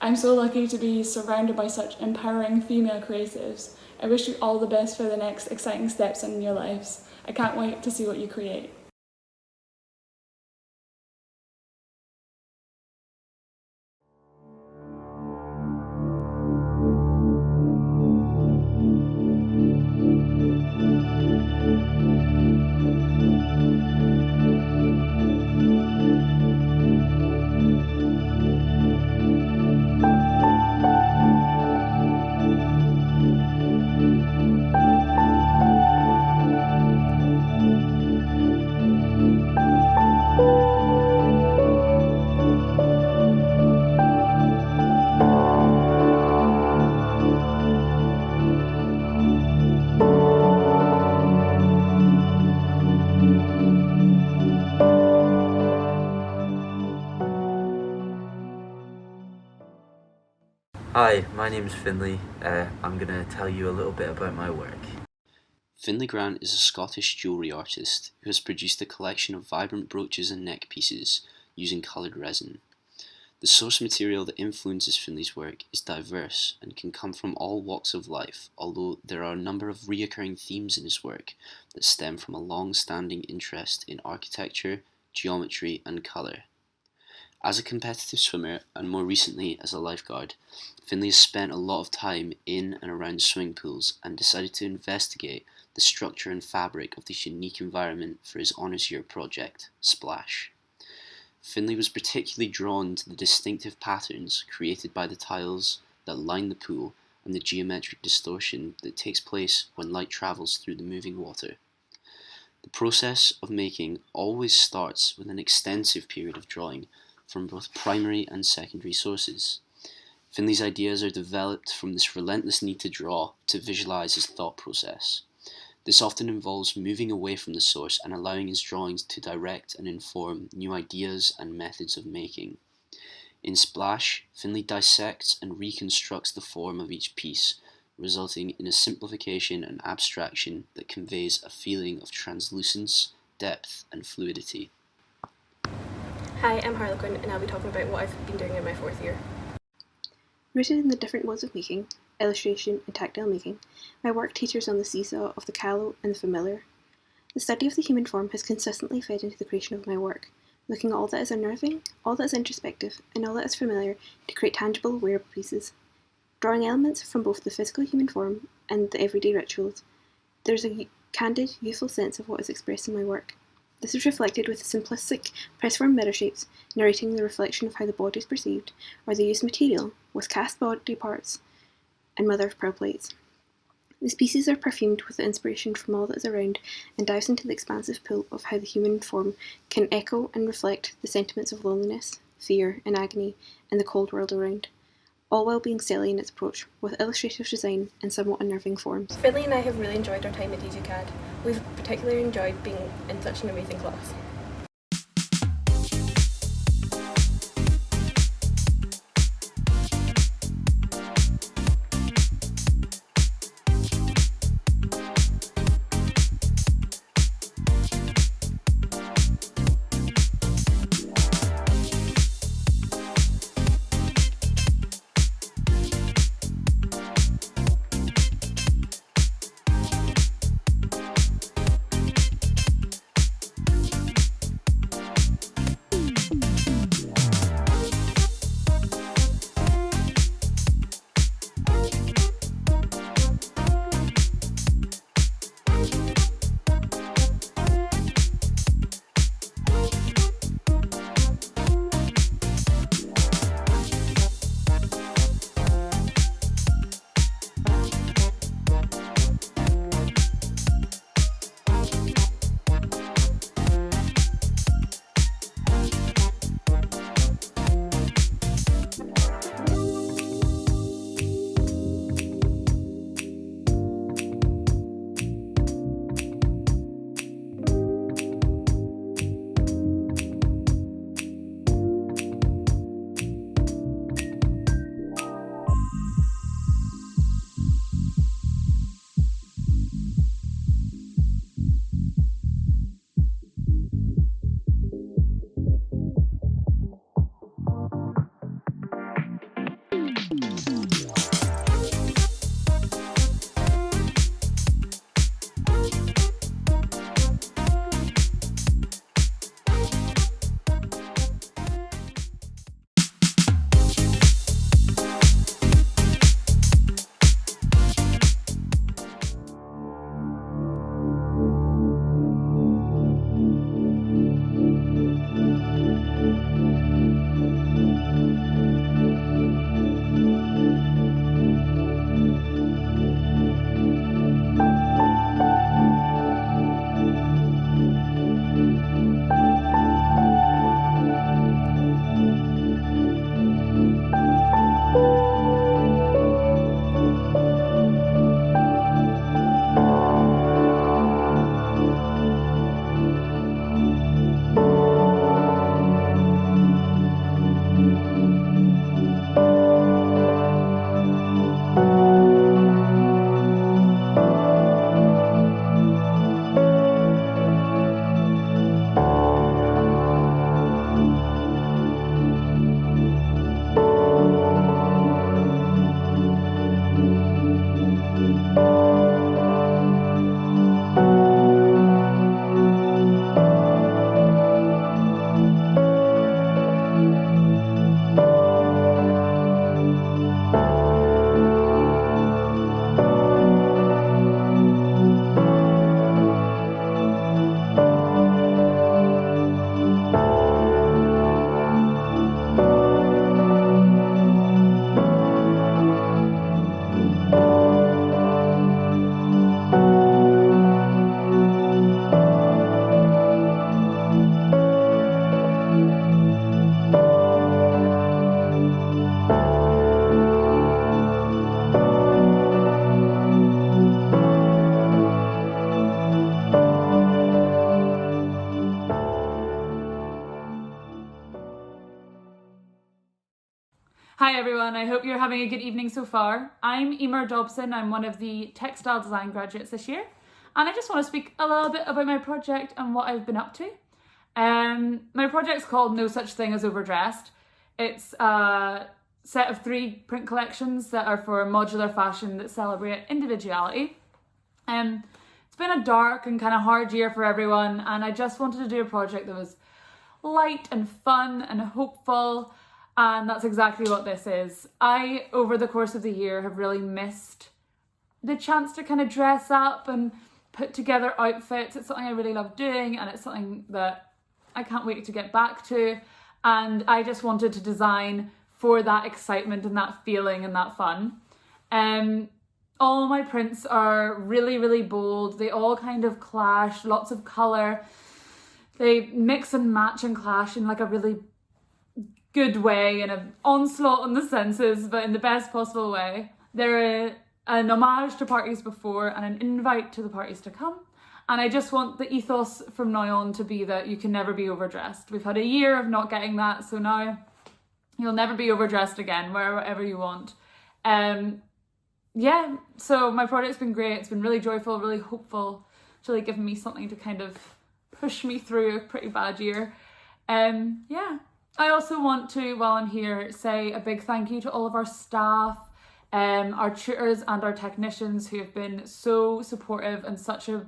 I'm so lucky to be surrounded by such empowering female creatives. I wish you all the best for the next exciting steps in your lives. I can't wait to see what you create. Hi, my name's Finlay. I'm going to tell you a little bit about my work. Finlay Grant is a Scottish jewellery artist who has produced a collection of vibrant brooches and neck pieces using coloured resin. The source material that influences Finlay's work is diverse and can come from all walks of life, although there are a number of reoccurring themes in his work that stem from a long-standing interest in architecture, geometry and colour. As a competitive swimmer, and more recently as a lifeguard, Finlay has spent a lot of time in and around swimming pools and decided to investigate the structure and fabric of this unique environment for his honours year project, Splash. Finlay was particularly drawn to the distinctive patterns created by the tiles that line the pool and the geometric distortion that takes place when light travels through the moving water. The process of making always starts with an extensive period of drawing from both primary and secondary sources. Finlay's ideas are developed from this relentless need to draw to visualise his thought process. This often involves moving away from the source and allowing his drawings to direct and inform new ideas and methods of making. In Splash, Finlay dissects and reconstructs the form of each piece, resulting in a simplification and abstraction that conveys a feeling of translucence, depth, and fluidity. Hi, I'm Harlequin, and I'll be talking about what I've been doing in my 4th year. Rooted in the different modes of making, illustration and tactile making, my work teeters on the seesaw of the callow and the familiar. The study of the human form has consistently fed into the creation of my work, looking at all that is unnerving, all that is introspective, and all that is familiar to create tangible, wearable pieces. Drawing elements from both the physical human form and the everyday rituals, there is a candid, youthful sense of what is expressed in my work. This is reflected with the simplistic, press-form mirror shapes, narrating the reflection of how the body is perceived, or the used material, with cast body parts and mother-of-pearl plates. These pieces are perfumed with the inspiration from all that is around and dives into the expansive pool of how the human form can echo and reflect the sentiments of loneliness, fear, and agony in the cold world around, all while being silly in its approach, with illustrative design and somewhat unnerving forms. Finlay and I have really enjoyed our time at DGCAD. We've particularly enjoyed being in such an amazing class. Hi everyone, I hope you're having a good evening so far. I'm Emer Dobson, I'm one of the textile design graduates this year, and I just want to speak a little bit about my project and what I've been up to. My project's called No Such Thing as Overdressed. It's a set of 3 print collections that are for modular fashion that celebrate individuality. It's been a dark and kind of hard year for everyone, and I just wanted to do a project that was light and fun and hopeful, and that's exactly what this is. I, over the course of the year, have really missed the chance to kind of dress up and put together outfits. It's something I really love doing, and it's something that I can't wait to get back to, and I just wanted to design for that excitement and that feeling and that fun. All my prints are really, really bold. They all kind of clash, lots of colour. They mix and match and clash in like a really good way, and an onslaught on the senses, but in the best possible way. They're an homage to parties before and an invite to the parties to come. And I just want the ethos from now on to be that you can never be overdressed. We've had a year of not getting that, so now you'll never be overdressed again, wear whatever you want. Yeah, so my project's been great. It's been really joyful, really hopeful. It's really given me something to kind of push me through a pretty bad year. Yeah. I also want to, while I'm here, say a big thank you to all of our staff, our tutors and our technicians who have been so supportive and such a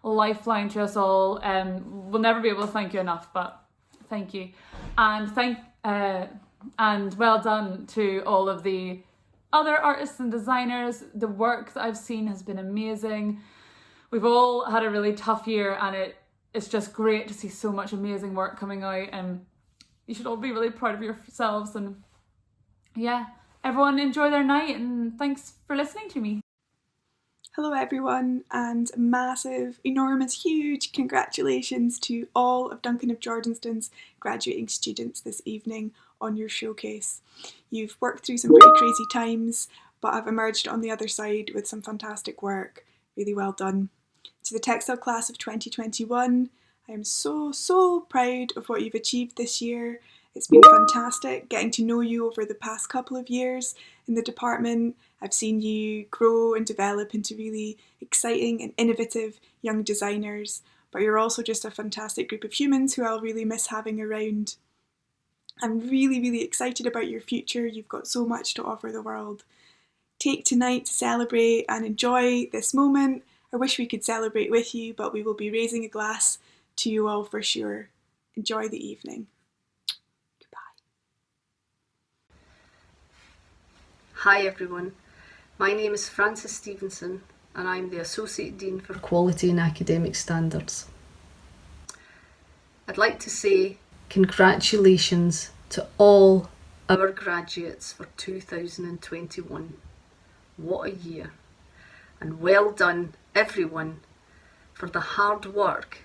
lifeline to us all. We'll never be able to thank you enough, but thank you. And and well done to all of the other artists and designers. The work that I've seen has been amazing. We've all had a really tough year, and it's just great to see so much amazing work coming out, and you should all be really proud of yourselves. And yeah, everyone enjoy their night, and thanks for listening to me. Hello everyone, and massive, enormous, huge congratulations to all of Duncan of Jordanstone's graduating students this evening on your showcase. You've worked through some pretty crazy times, but have emerged on the other side with some fantastic work. Really well done. To the textile class of 2021, I am so proud of what you've achieved this year. It's been fantastic getting to know you over the past couple of years in the department. I've seen you grow and develop into really exciting and innovative young designers, but you're also just a fantastic group of humans who I'll really miss having around. I'm really excited about your future. You've got so much to offer the world. Take tonight to celebrate and enjoy this moment. I wish we could celebrate with you, but we will be raising a glass to you all for sure. Enjoy the evening. Hi everyone, my name is Frances Stevenson and I'm the Associate Dean for Quality and Academic Standards. I'd like to say congratulations to all our graduates for 2021. What a year, and well done everyone for the hard work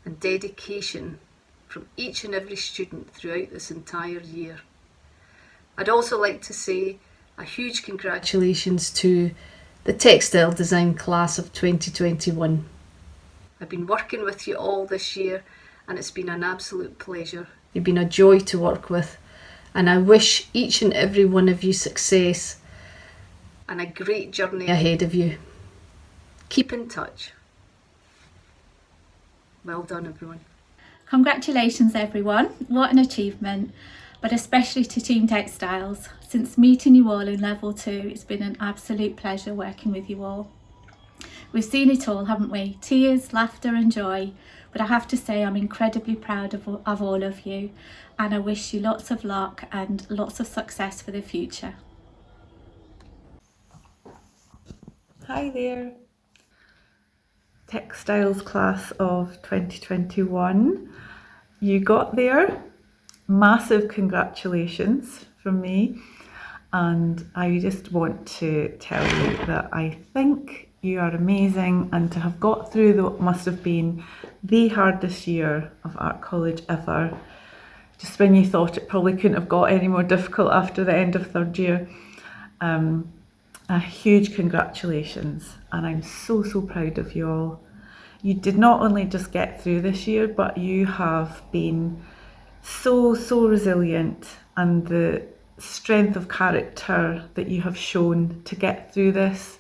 and dedication from each and every student throughout this entire year. I'd also like to say a huge congratulations to the textile design class of 2021. I've been working with you all this year, and it's been an absolute pleasure. You've been a joy to work with, and I wish each and every one of you success and a great journey ahead of you. Keep in touch. Well done everyone. Congratulations everyone, what an achievement, but especially to Team Textiles. Since meeting you all in level 2, it's been an absolute pleasure working with you all. We've seen it all, haven't we? Tears, laughter and joy, but I have to say I'm incredibly proud of all of you, and I wish you lots of luck and lots of success for the future. Hi there, Textiles class of 2021. You got there. Massive congratulations from me, and I just want to tell you that I think you are amazing, and to have got through what must have been the hardest year of art college ever, just when you thought it probably couldn't have got any more difficult after the end of third year. A huge congratulations, and I'm so proud of you all. You did not only just get through this year, but you have been so resilient, and the strength of character that you have shown to get through this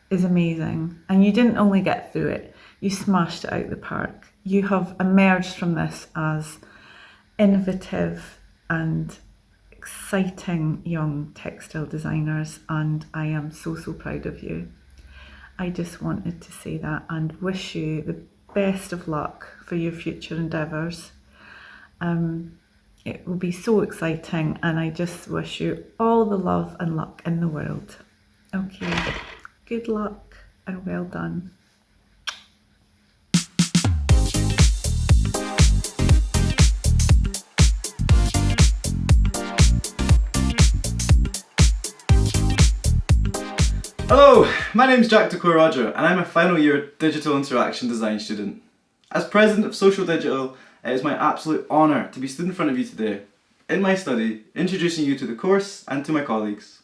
is amazing. And you didn't only get through it, you smashed it out the park. You have emerged from this as innovative and exciting young textile designers, and I am so proud of you. I just wanted to say that and wish you the best of luck for your future endeavours. It will be so exciting, and I just wish you all the love and luck in the world. Okay, good luck and well done. Hello, my name's Jack Roger and I'm a final year Digital Interaction Design student. As President of Social Digital, it is my absolute honour to be stood in front of you today, in my study, introducing you to the course and to my colleagues.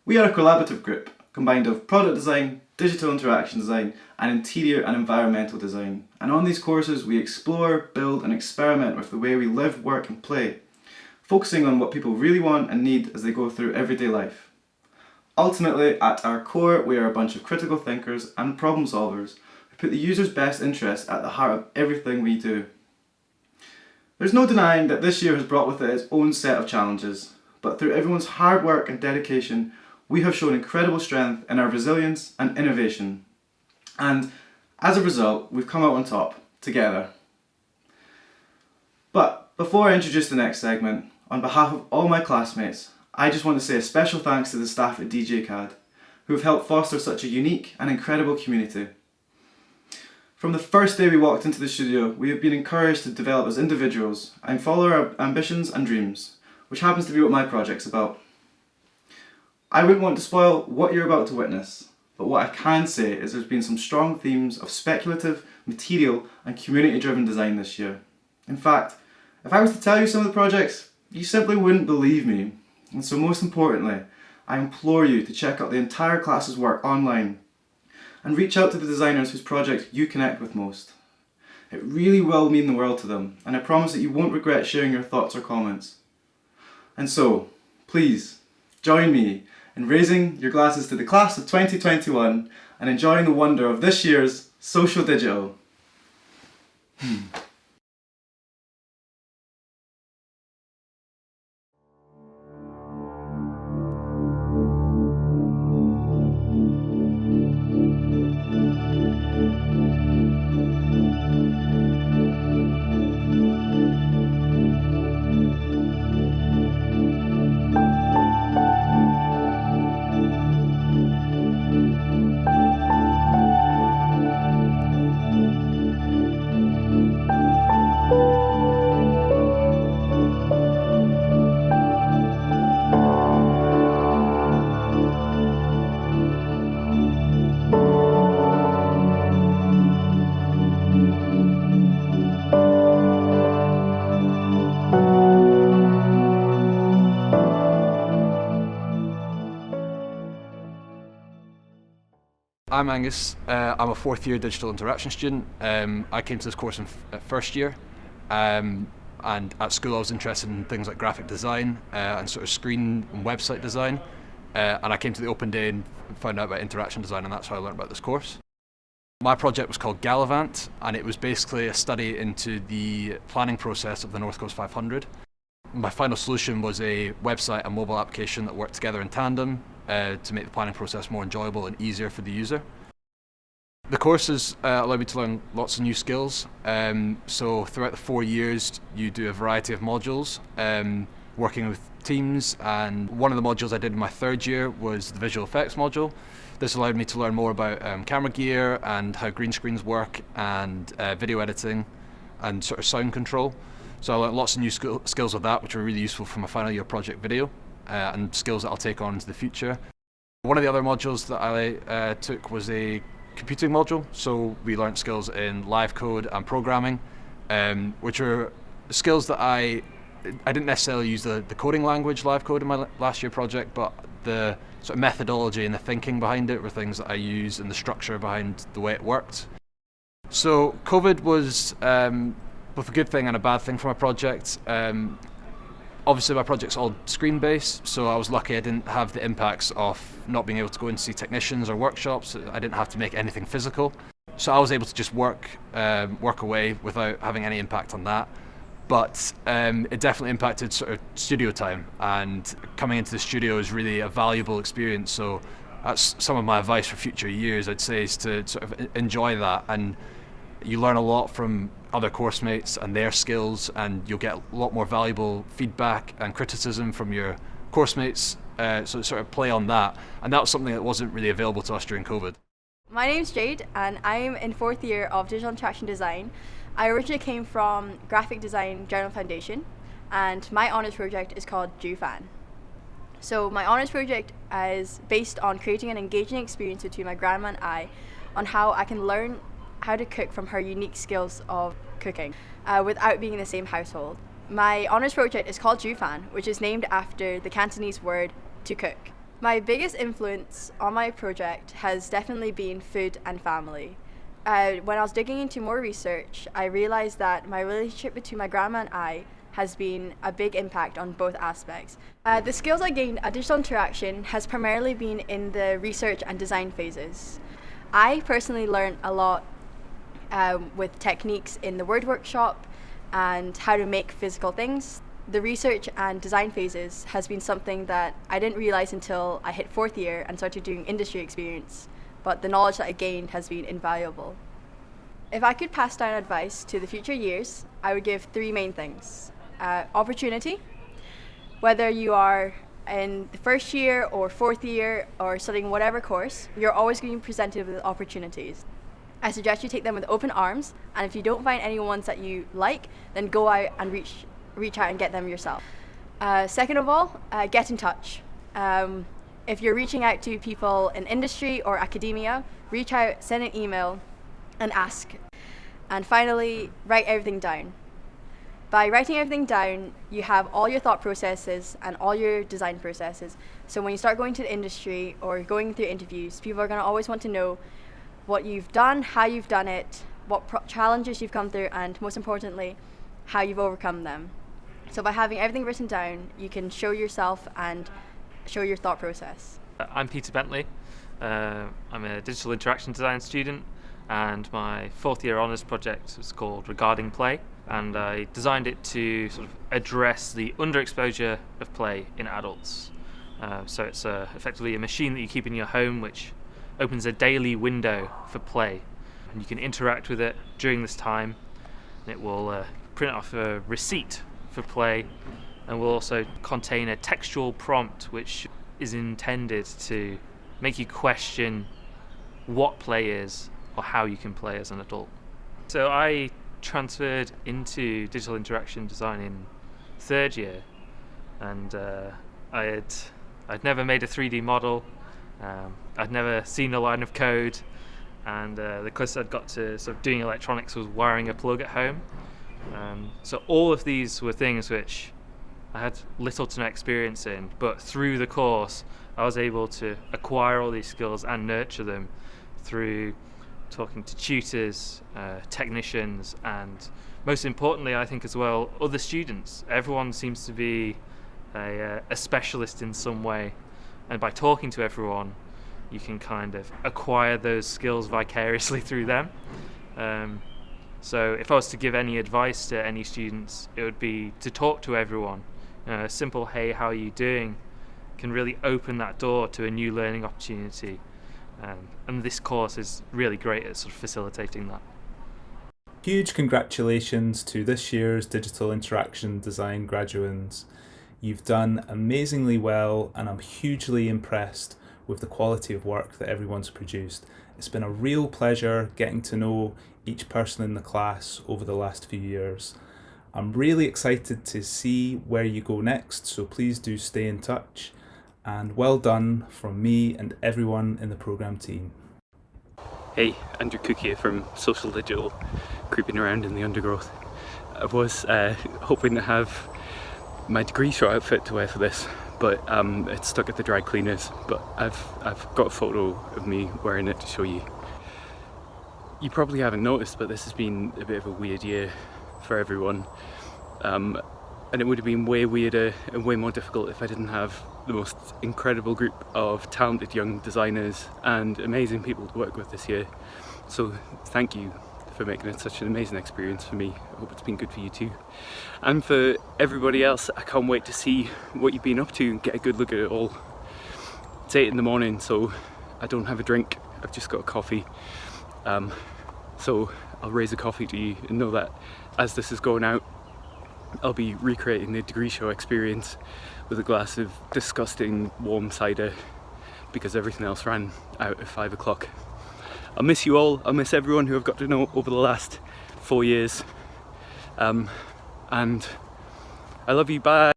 We are a collaborative group, combined of product design, digital interaction design and interior and environmental design. And on these courses we explore, build and experiment with the way we live, work and play, focusing on what people really want and need as they go through everyday life. Ultimately, at our core, we are a bunch of critical thinkers and problem solvers who put the user's best interest at the heart of everything we do. There's no denying that this year has brought with it its own set of challenges, but through everyone's hard work and dedication, we have shown incredible strength in our resilience and innovation. And as a result, we've come out on top, together. But before I introduce the next segment, on behalf of all my classmates, I just want to say a special thanks to the staff at DJCAD, who have helped foster such a unique and incredible community. From the first day we walked into the studio, we have been encouraged to develop as individuals and follow our ambitions and dreams, which happens to be what my project's about. I wouldn't want to spoil what you're about to witness, but what I can say is there's been some strong themes of speculative, material and community-driven design this year. In fact, if I was to tell you some of the projects, you simply wouldn't believe me. And so most importantly, I implore you to check out the entire class's work online and reach out to the designers whose project you connect with most. It really will mean the world to them, and I promise that you won't regret sharing your thoughts or comments. And so, please, join me in raising your glasses to the class of 2021 and enjoying the wonder of this year's Social Digital. I'm Angus. I'm a fourth year digital interaction student. I came to this course in first year, and at school I was interested in things like graphic design and sort of screen and website design, and I came to the open day and found out about interaction design, and that's how I learned about this course. My project was called Gallivant, and it was basically a study into the planning process of the North Coast 500. My final solution was a website and mobile application that worked together in tandem to make the planning process more enjoyable and easier for the user. The courses allowed me to learn lots of new skills. So throughout the 4 years, you do a variety of modules, working with teams, and one of the modules I did in my third year was the visual effects module. This allowed me to learn more about camera gear and how green screens work, and video editing and sort of sound control. So I learned lots of new skills with that, which were really useful for my final year project video, and skills that I'll take on into the future. One of the other modules that I took was a computing module, so we learned skills in live code and programming, which are skills that I didn't necessarily use the coding language live code in my last year project, but the sort of methodology and the thinking behind it were things that I used, and the structure behind the way it worked. So COVID was both a good thing and a bad thing for my project. Obviously my project's all screen based, so I was lucky I didn't have the impacts of not being able to go and see technicians or workshops. I didn't have to make anything physical. So I was able to just work away without having any impact on that. But it definitely impacted sort of studio time, and coming into the studio is really a valuable experience. So that's some of my advice for future years, I'd say, is to sort of enjoy that, and you learn a lot from other course mates and their skills, and you'll get a lot more valuable feedback and criticism from your course mates, so sort of play on that. And that was something that wasn't really available to us during COVID. My name's Jade and I'm in 4th year of Digital Interaction Design. I originally came from Graphic Design General Foundation, and my honours project is called JUFAN. So my honours project is based on creating an engaging experience between my grandma and I on how I can learn how to cook from her unique skills of cooking without being in the same household. My honours project is called JUFAN, which is named after the Cantonese word to cook. My biggest influence on my project has definitely been food and family. When I was digging into more research, I realised that my relationship between my grandma and I has been a big impact on both aspects. The skills I gained at Digital Interaction has primarily been in the research and design phases. I personally learned a lot with techniques in the word workshop and how to make physical things. The research and design phases has been something that I didn't realise until I hit 4th year and started doing industry experience, but the knowledge that I gained has been invaluable. If I could pass down advice to the future years, I would give 3 main things. Opportunity, whether you are in the 1st year or 4th year or studying whatever course, you're always going to be presented with opportunities. I suggest you take them with open arms, and if you don't find any ones that you like, then go out and reach out and get them yourself. Second of all, get in touch. If you're reaching out to people in industry or academia, reach out, send an email and ask. And finally, write everything down. By writing everything down, you have all your thought processes and all your design processes. So when you start going to the industry or going through interviews, people are going to always want to know what you've done, how you've done it, what challenges you've come through, and most importantly, how you've overcome them. So by having everything written down, you can show yourself and show your thought process. I'm Peter Bentley. I'm a digital interaction design student, and my 4th year honours project was called Regarding Play, and I designed it to sort of address the underexposure of play in adults. So it's effectively a machine that you keep in your home which opens a daily window for play, and you can interact with it during this time. It will print off a receipt for play, and will also contain a textual prompt which is intended to make you question what play is or how you can play as an adult. So I transferred into digital interaction design in 3rd year, and I'd never made a 3D model. I'd never seen a line of code, and the closest I'd got to sort of doing electronics was wiring a plug at home. So all of these were things which I had little to no experience in, but through the course I was able to acquire all these skills and nurture them through talking to tutors, technicians, and most importantly I think as well, other students. Everyone seems to be a specialist in some way, and by talking to everyone you can kind of acquire those skills vicariously through them. So if I was to give any advice to any students, it would be to talk to everyone. A simple "hey, how are you doing?" can really open that door to a new learning opportunity, and this course is really great at sort of facilitating that. Huge congratulations to this year's Digital Interaction Design graduates. You've done amazingly well, and I'm hugely impressed with the quality of work that everyone's produced. It's been a real pleasure getting to know each person in the class over the last few years. I'm really excited to see where you go next, so please do stay in touch, and well done from me and everyone in the programme team. Hey, Andrew Cook here from Social Digital, creeping around in the undergrowth. I was hoping to have my degree short outfit to wear for this, but it's stuck at the dry cleaners, but I've got a photo of me wearing it to show you. You probably haven't noticed, but this has been a bit of a weird year for everyone. and it would have been way weirder and way more difficult if I didn't have the most incredible group of talented young designers and amazing people to work with this year. So thank you for making it such an amazing experience for me. I hope it's been good for you too. And for everybody else, I can't wait to see what you've been up to and get a good look at it all. It's 8 in the morning, so I don't have a drink, I've just got a coffee. So I'll raise a coffee to you and know that as this is going out, I'll be recreating the degree show experience with a glass of disgusting warm cider because everything else ran out at 5 o'clock. I'll miss you all, I'll miss everyone who I've got to know over the last 4 years. And I love you, bye!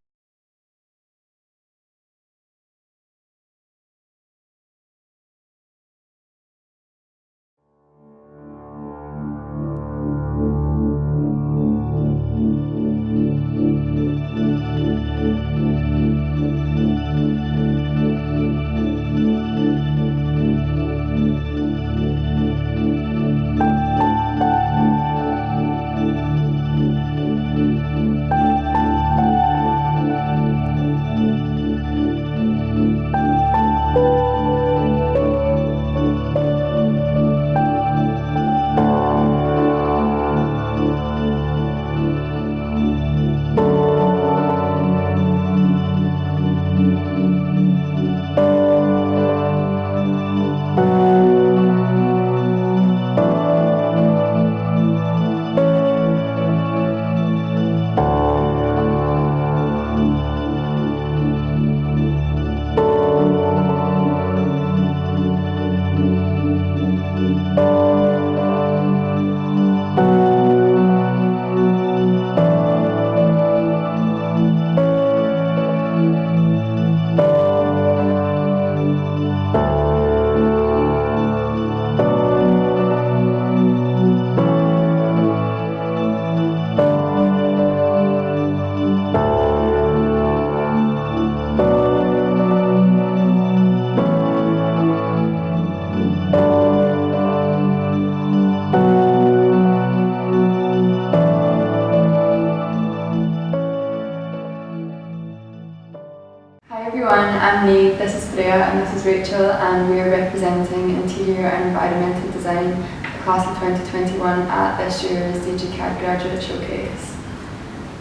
I'm Neve, this is Freya and this is Rachel, and we are representing Interior and Environmental Design, the class of 2021 at this year's DGCAD Graduate Showcase.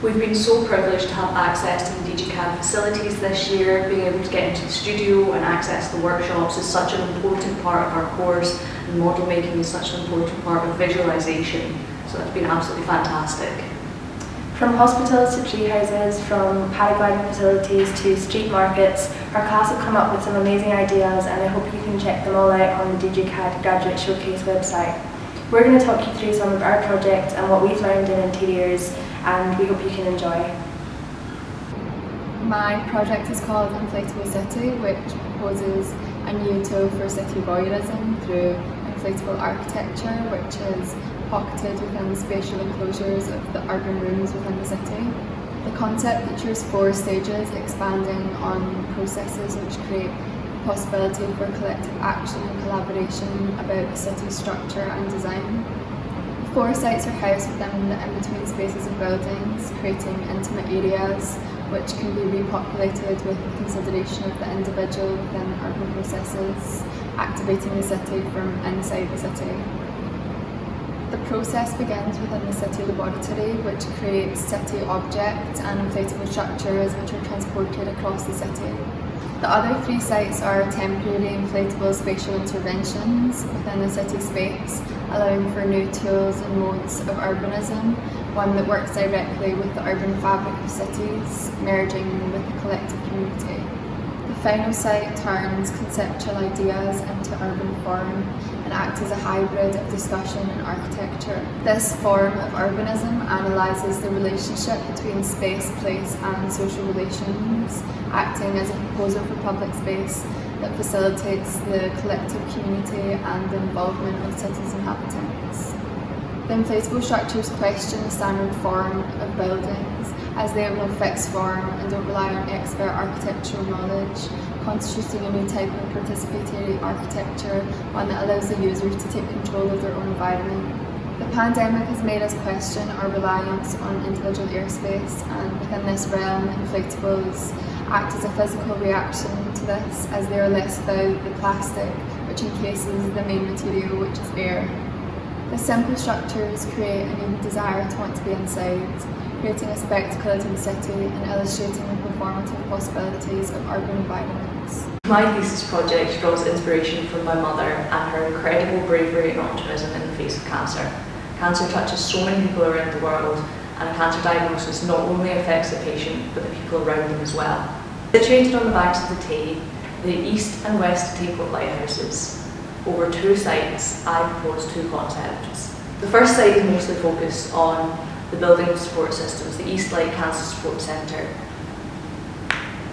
We've been so privileged to have access to the DGCAD facilities this year. Being able to get into the studio and access the workshops is such an important part of our course, and model making is such an important part of visualisation, so that's been absolutely fantastic. From hospitals to tree houses, from paragliding facilities to street markets, our class have come up with some amazing ideas, and I hope you can check them all out on the DGCAD Graduate Showcase website. We're going to talk you through some of our projects and what we've learned in interiors, and we hope you can enjoy. My project is called Inflatable City, which proposes a new tool for city voyeurism through inflatable architecture, which is pocketed within spatial enclosures of the urban rooms within the city. The concept features 4 stages expanding on processes which create the possibility for collective action and collaboration about the city's structure and design. The 4 sites are housed within the in-between spaces of buildings, creating intimate areas which can be repopulated with consideration of the individual within urban processes, activating the city from inside the city. The process begins within the city laboratory, which creates city objects and inflatable structures which are transported across the city. The other 3 sites are temporary inflatable spatial interventions within the city space, allowing for new tools and modes of urbanism, one that works directly with the urban fabric of cities, merging with the collective community. The final site turns conceptual ideas into urban form and acts as a hybrid of discussion and architecture. This form of urbanism analyses the relationship between space, place and social relations, acting as a proposal for public space that facilitates the collective community and the involvement of cities' inhabitants. The inflatable structures question the standard form of buildings, as they have no fixed form and don't rely on expert architectural knowledge, constituting a new type of participatory architecture, one that allows the user to take control of their own environment. The pandemic has made us question our reliance on individual airspace, and within this realm, inflatables act as a physical reaction to this, as they are less about the plastic which encases the main material, which is air. The simple structures create a new desire to want to be inside, creating a spectacle to the city and illustrating the performative possibilities of urban environments. My thesis project draws inspiration from my mother and her incredible bravery and optimism in the face of cancer. Cancer touches so many people around the world, and a cancer diagnosis not only affects the patient but the people around them as well. Situated on the banks of the Tay, the east and west Tayport lighthouses, over 2 sites, I propose 2 concepts. The first site is mostly focused on the building of support systems, the East Light Cancer Support Centre.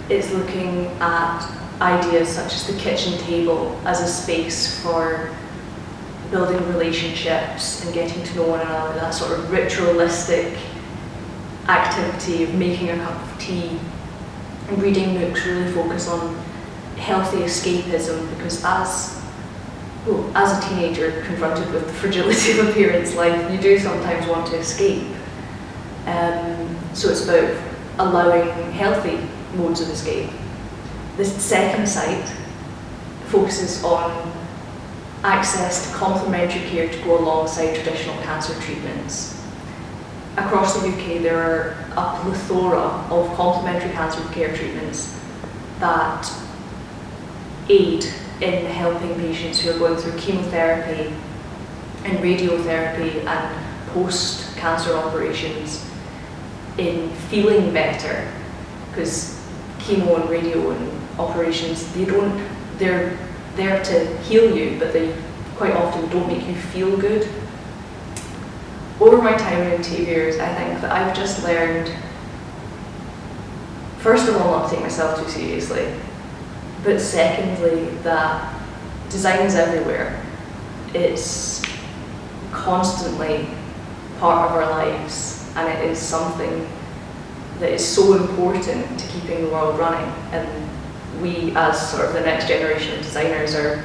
It's looking at ideas such as the kitchen table as a space for building relationships and getting to know one another, that sort of ritualistic activity of making a cup of tea. And reading books really focus on healthy escapism, because as a teenager confronted with the fragility of a parent's life, you do sometimes want to escape. So it's about allowing healthy modes of escape. The second site focuses on access to complementary care to go alongside traditional cancer treatments. Across the UK, there are a plethora of complementary cancer care treatments that aid in helping patients who are going through chemotherapy and radiotherapy and post-cancer operations in feeling better, because chemo and radio and operations, they're there to heal you, but they quite often don't make you feel good. Over my time in interiors, I think that I've just learned, first of all, not to take myself too seriously, but secondly, that design is everywhere. It's constantly part of our lives, and it is something that is so important to keeping the world running. And we, as sort of the next generation of designers, are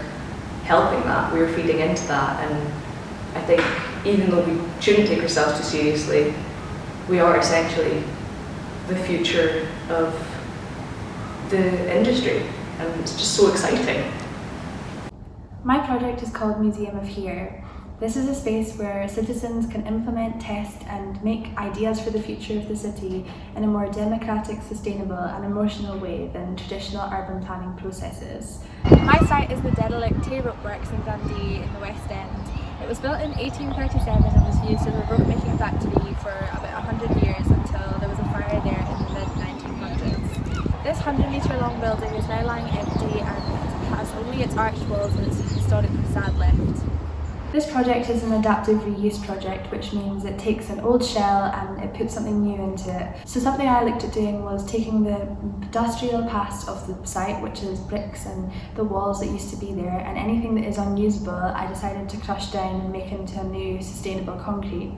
helping that. We're feeding into that, and I think even though we shouldn't take ourselves too seriously, we are essentially the future of the industry, and it's just so exciting. My project is called Museum of Here. This is a space where citizens can implement, test and make ideas for the future of the city in a more democratic, sustainable and emotional way than traditional urban planning processes. My site is the derelict Tay Rope Works in Dundee in the West End. It was built in 1837 and was used as a rope making factory for about 100 years until there was a fire there in the mid-1900s. This 100-metre long building is now lying empty and has only its arched walls and its historic facade left. This project is an adaptive reuse project, which means it takes an old shell and it puts something new into it. So something I looked at doing was taking the industrial past of the site, which is bricks and the walls that used to be there, and anything that is unusable I decided to crush down and make into a new sustainable concrete.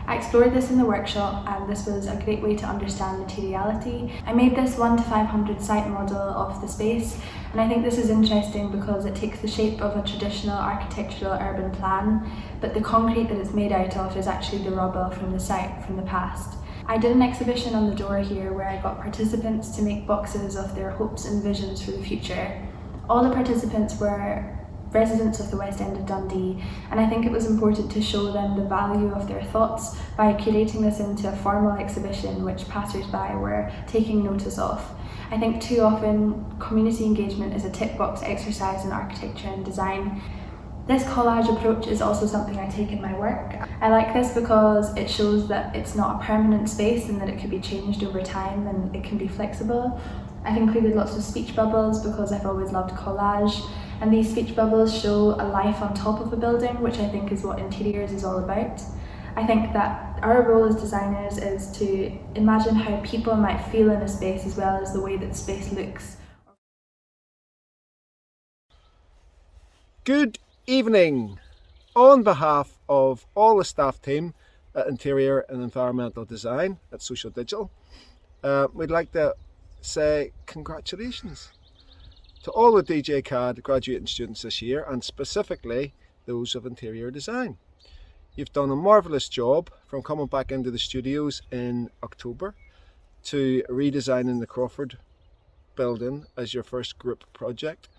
I explored this in the workshop, and this was a great way to understand materiality. I made this 1 to 500 site model of the space, and I think this is interesting because it takes the shape of a traditional architectural urban plan, but the concrete that it's made out of is actually the rubble from the site from the past. I did an exhibition on the door here where I got participants to make boxes of their hopes and visions for the future. All the participants were residents of the West End of Dundee, and I think it was important to show them the value of their thoughts by curating this into a formal exhibition which passers-by were taking notice of. I think too often community engagement is a tick box exercise in architecture and design. This collage approach is also something I take in my work. I like this because it shows that it's not a permanent space and that it can be changed over time and it can be flexible. I've included lots of speech bubbles because I've always loved collage, and these speech bubbles show a life on top of a building, which I think is what interiors is all about. I think that our role as designers is to imagine how people might feel in a space as well as the way that space looks. Good evening. On behalf of all the staff team at Interior and Environmental Design at Social Digital, we'd like to say congratulations to all the DJ CAD graduating students this year, and specifically those of interior design. You've done a marvellous job from coming back into the studios in October to redesigning the Crawford building as your first group project,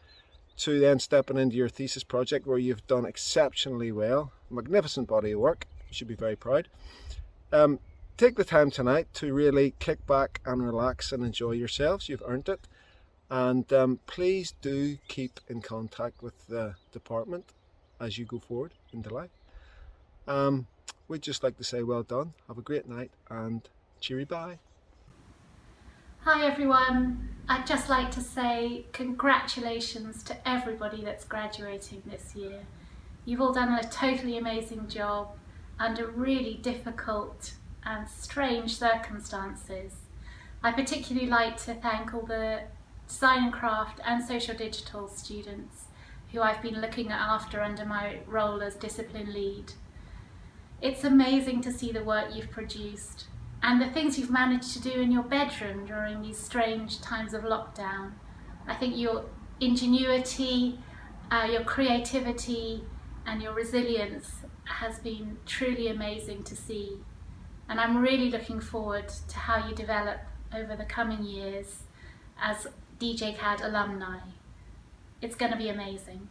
to then stepping into your thesis project where you've done exceptionally well. Magnificent body of work. You should be very proud. Take the time tonight to really kick back and relax and enjoy yourselves. You've earned it. And please do keep in contact with the department as you go forward into life. We'd just like to say well done. Have a great night and cheery bye. Hi everyone. I'd just like to say congratulations to everybody that's graduating this year. You've all done a totally amazing job under really difficult and strange circumstances. I particularly like to thank all the design and craft and social digital students who I've been looking after under my role as discipline lead. It's amazing to see the work you've produced and the things you've managed to do in your bedroom during these strange times of lockdown. I think your ingenuity, your creativity and your resilience has been truly amazing to see. And I'm really looking forward to how you develop over the coming years as DJCAD alumni. It's going to be amazing.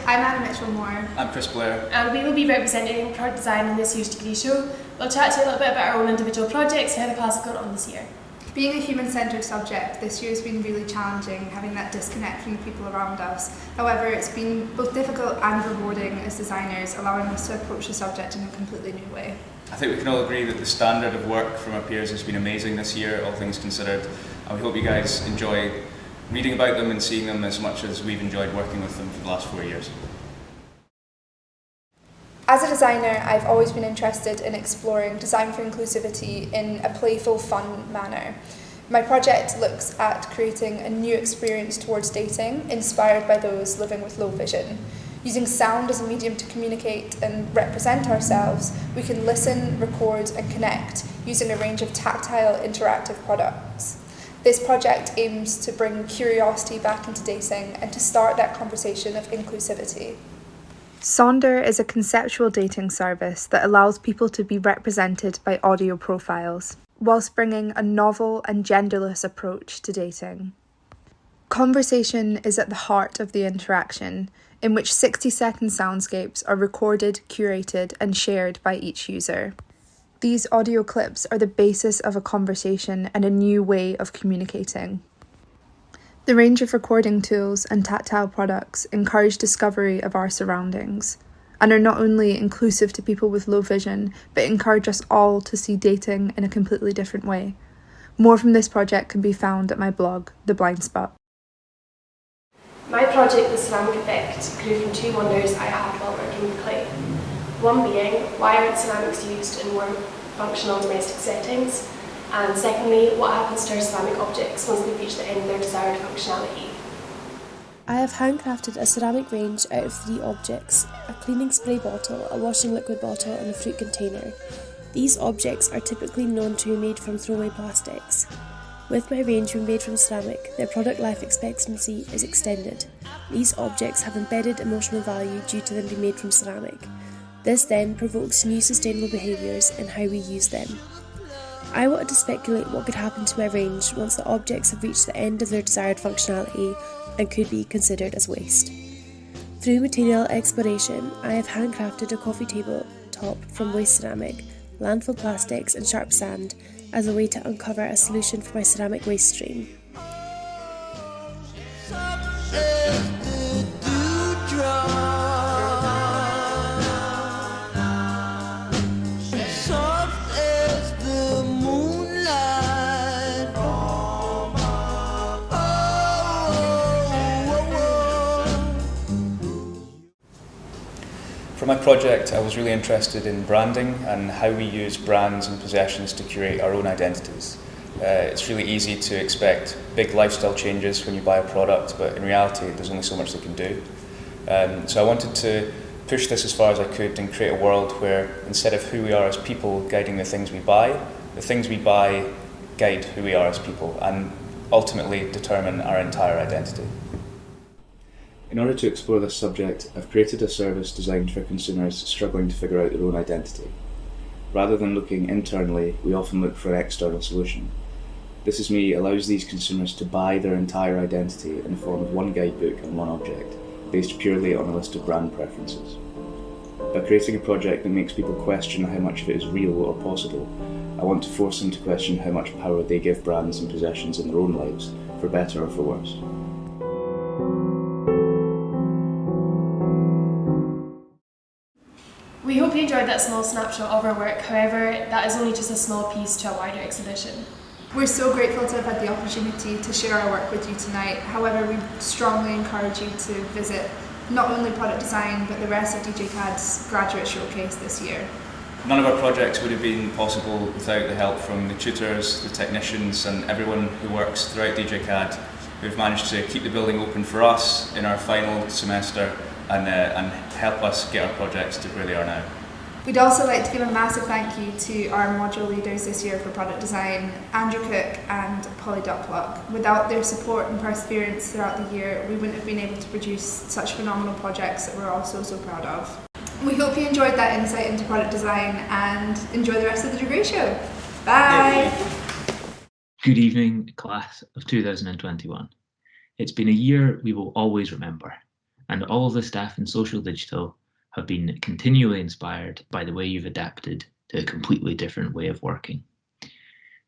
I'm Anna Mitchell-Moore. I'm Chris Blair. And we will be representing product design in this year's degree show. We'll chat to you a little bit about our own individual projects and how the class has got on this year. Being a human-centred subject, this year has been really challenging, having that disconnect from the people around us. However, it's been both difficult and rewarding as designers, allowing us to approach the subject in a completely new way. I think we can all agree that the standard of work from our peers has been amazing this year, all things considered, and we hope you guys enjoy reading about them and seeing them as much as we've enjoyed working with them for the last 4 years. As a designer, I've always been interested in exploring design for inclusivity in a playful, fun manner. My project looks at creating a new experience towards dating, inspired by those living with low vision. Using sound as a medium to communicate and represent ourselves, we can listen, record, and connect using a range of tactile, interactive products. This project aims to bring curiosity back into dating and to start that conversation of inclusivity. Sonder is a conceptual dating service that allows people to be represented by audio profiles, whilst bringing a novel and genderless approach to dating. Conversation is at the heart of the interaction, in which 60-second soundscapes are recorded, curated, and shared by each user. These audio clips are the basis of a conversation and a new way of communicating. The range of recording tools and tactile products encourage discovery of our surroundings, and are not only inclusive to people with low vision, but encourage us all to see dating in a completely different way. More from this project can be found at my blog, The Blind Spot. My project, The Ceramic Effect, grew from two wonders I had while working with clay. One being, why aren't ceramics used in more functional domestic settings? And secondly, what happens to our ceramic objects once they reach the end of their desired functionality? I have handcrafted a ceramic range out of 3 objects: a cleaning spray bottle, a washing liquid bottle and a fruit container. These objects are typically known to be made from throwaway plastics. With my range being made from ceramic, their product life expectancy is extended. These objects have embedded emotional value due to them being made from ceramic. This then provokes new sustainable behaviours in how we use them. I wanted to speculate what could happen to my range once the objects have reached the end of their desired functionality and could be considered as waste. Through material exploration, I have handcrafted a coffee table top from waste ceramic, landfill plastics and sharp sand as a way to uncover a solution for my ceramic waste stream. For my project, I was really interested in branding and how we use brands and possessions to curate our own identities. It's really easy to expect big lifestyle changes when you buy a product, but in reality there's only so much they can do. So I wanted to push this as far as I could and create a world where instead of who we are as people guiding the things we buy guide who we are as people and ultimately determine our entire identity. In order to explore this subject, I've created a service designed for consumers struggling to figure out their own identity. Rather than looking internally, we often look for an external solution. This is me allows these consumers to buy their entire identity in the form of one guidebook and one object, based purely on a list of brand preferences. By creating a project that makes people question how much of it is real or possible, I want to force them to question how much power they give brands and possessions in their own lives, for better or for worse. We hope you enjoyed that small snapshot of our work, however, that is only just a small piece to a wider exhibition. We're so grateful to have had the opportunity to share our work with you tonight. However, we strongly encourage you to visit not only product design, but the rest of DJ CAD's graduate showcase this year. None of our projects would have been possible without the help from the tutors, the technicians and everyone who works throughout DJ CAD, who've managed to keep the building open for us in our final semester and help us get our projects to where they are now. We'd also like to give a massive thank you to our module leaders this year for product design, Andrew Cook and Polly Duckluck. Without their support and perseverance throughout the year, we wouldn't have been able to produce such phenomenal projects that we're all so proud of. We hope you enjoyed that insight into product design and enjoy the rest of the degree show. Bye! Good evening, class of 2021. It's been a year we will always remember, and all of the staff in Social Digital have been continually inspired by the way you've adapted to a completely different way of working.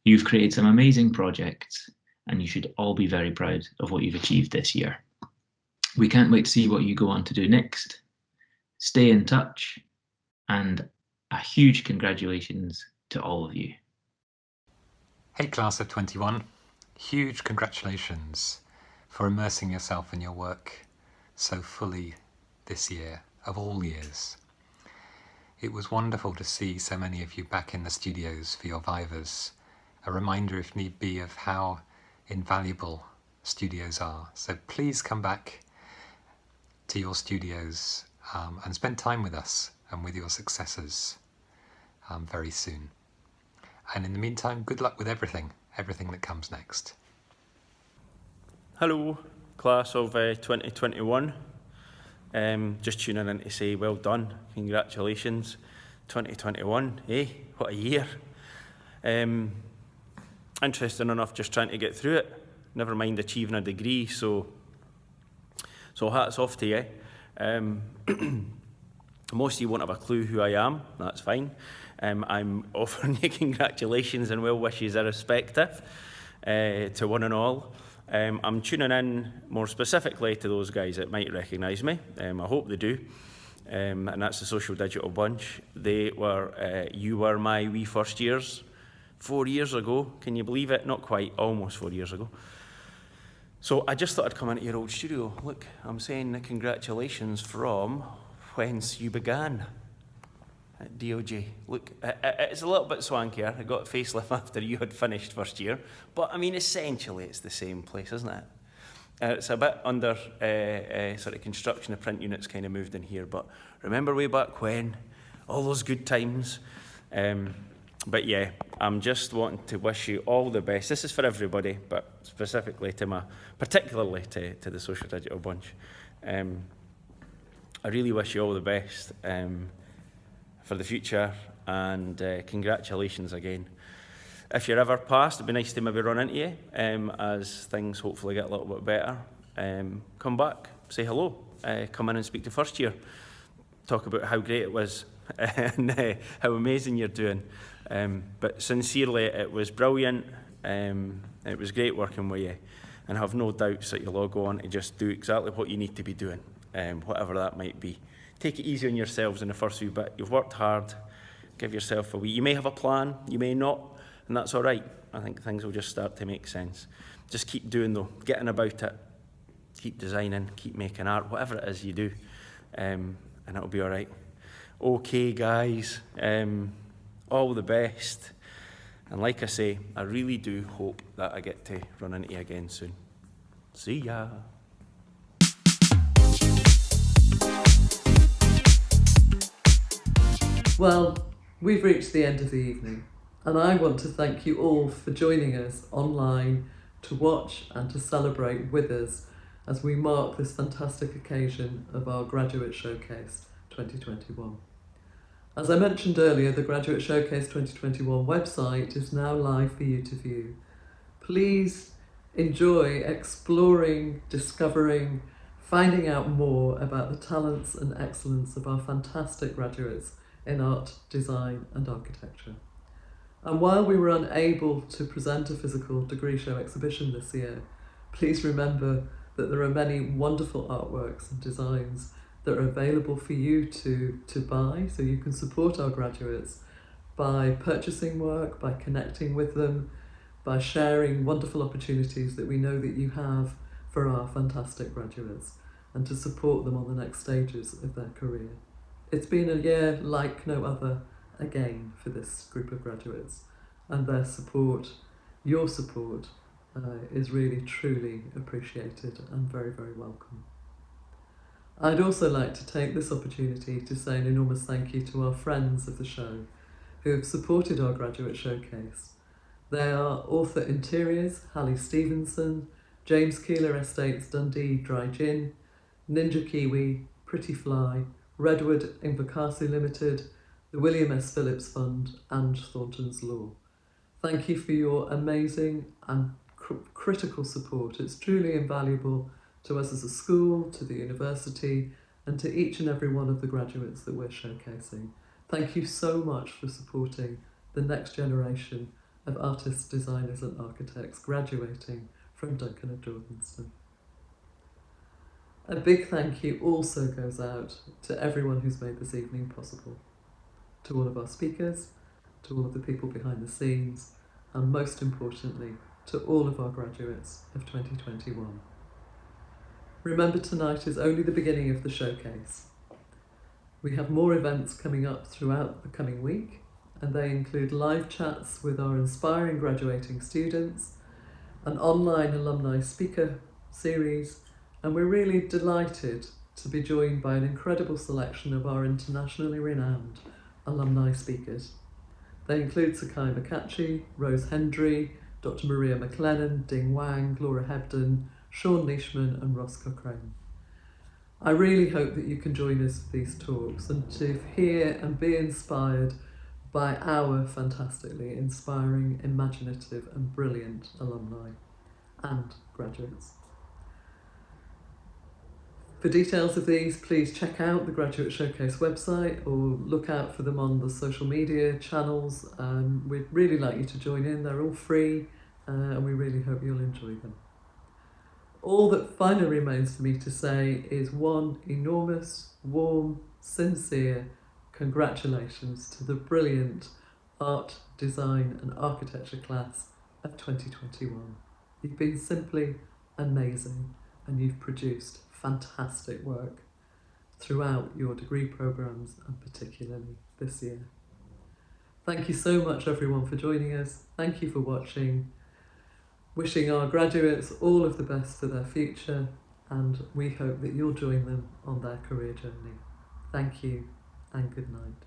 You've created some amazing projects, and you should all be very proud of what you've achieved this year. We can't wait to see what you go on to do next. Stay in touch, and a huge congratulations to all of you. Hey class of 21, huge congratulations for immersing yourself in your work so fully this year, of all years. It was wonderful to see so many of you back in the studios for your vivas, a reminder if need be of how invaluable studios are. So please come back to your studios and spend time with us and with your successors very soon. And in the meantime, good luck with everything that comes next. Hello, class of 2021. Just tuning in to say well done, congratulations, 2021, what a year. Interesting enough just trying to get through it, never mind achieving a degree, so hats off to you. Most of you won't have a clue who I am, that's fine. I'm offering you congratulations and well wishes irrespective to one and all. I'm tuning in more specifically to those guys that might recognise me. I hope they do. And that's the Social Digital bunch. You were my wee first years 4 years ago. Can you believe it? Not quite, almost 4 years ago. So I just thought I'd come into your old studio. Look, I'm saying congratulations from whence you began at DOJ. Look, it's a little bit swankier. I got a facelift after you had finished first year. But I mean, essentially it's the same place, isn't it? It's a bit under sort of construction. The print units kind of moved in here. But remember way back when, all those good times. But yeah, I'm just wanting to wish you all the best. This is for everybody, but specifically particularly to the Social Digital bunch. I really wish you all the best for the future, and congratulations again. If you're ever past, it'd be nice to maybe run into you as things hopefully get a little bit better. Come back, say hello, come in and speak to first year, talk about how great it was and how amazing you're doing. But sincerely, it was brilliant. It was great working with you, and I have no doubts that you'll all go on to just do exactly what you need to be doing, whatever that might be. Take it easy on yourselves in the first wee bit. You've worked hard. Give yourself a wee. You may have a plan, you may not, and that's all right. I think things will just start to make sense. Just keep doing though, getting about it. Keep designing, keep making art, whatever it is you do, and it'll be all right. Okay, guys, all the best. And like I say, I really do hope that I get to run into you again soon. See ya. Well, we've reached the end of the evening, and I want to thank you all for joining us online to watch and to celebrate with us as we mark this fantastic occasion of our Graduate Showcase 2021. As I mentioned earlier, the Graduate Showcase 2021 website is now live for you to view. Please enjoy exploring, discovering, finding out more about the talents and excellence of our fantastic graduates in art, design and architecture. And while we were unable to present a physical degree show exhibition this year, please remember that there are many wonderful artworks and designs that are available for you to buy, so you can support our graduates by purchasing work, by connecting with them, by sharing wonderful opportunities that we know that you have for our fantastic graduates, and to support them on the next stages of their career. It's been a year like no other again for this group of graduates, and their support, your support, is really truly appreciated and very, very welcome. I'd also like to take this opportunity to say an enormous thank you to our friends of the show who have supported our Graduate Showcase. They are Author Interiors, Hallie Stevenson, James Keeler Estates Dundee Dry Gin, Ninja Kiwi, Pretty Fly, Redwood Invercarse Limited, the William S. Phillips Fund and Thornton's Law. Thank you for your amazing and critical support. It's truly invaluable to us as a school, to the university, and to each and every one of the graduates that we're showcasing. Thank you so much for supporting the next generation of artists, designers and architects graduating from Duncan and Jordanston. A big thank you also goes out to everyone who's made this evening possible. to all of our speakers, to all of the people behind the scenes, and most importantly, to all of our graduates of 2021. Remember, tonight is only the beginning of the showcase. We have more events coming up throughout the coming week, and they include live chats with our inspiring graduating students, an online alumni speaker series, and we're really delighted to be joined by an incredible selection of our internationally renowned alumni speakers. They include Sakai Makachi, Rose Hendry, Dr. Maria McLennan, Ding Wang, Laura Hebden, Sean Leishman and Ross Cochrane. I really hope that you can join us for these talks and to hear and be inspired by our fantastically inspiring, imaginative and brilliant alumni and graduates. For details of these, please check out the Graduate Showcase website or look out for them on the social media channels. We'd really like you to join in. They're all free and we really hope you'll enjoy them. All that finally remains for me to say is one enormous, warm, sincere congratulations to the brilliant art, design and architecture class of 2021. You've been simply amazing and you've produced fantastic work throughout your degree programmes and particularly this year. Thank you so much everyone for joining us. Thank you for watching. Wishing our graduates all of the best for their future, and we hope that you'll join them on their career journey. Thank you and good night.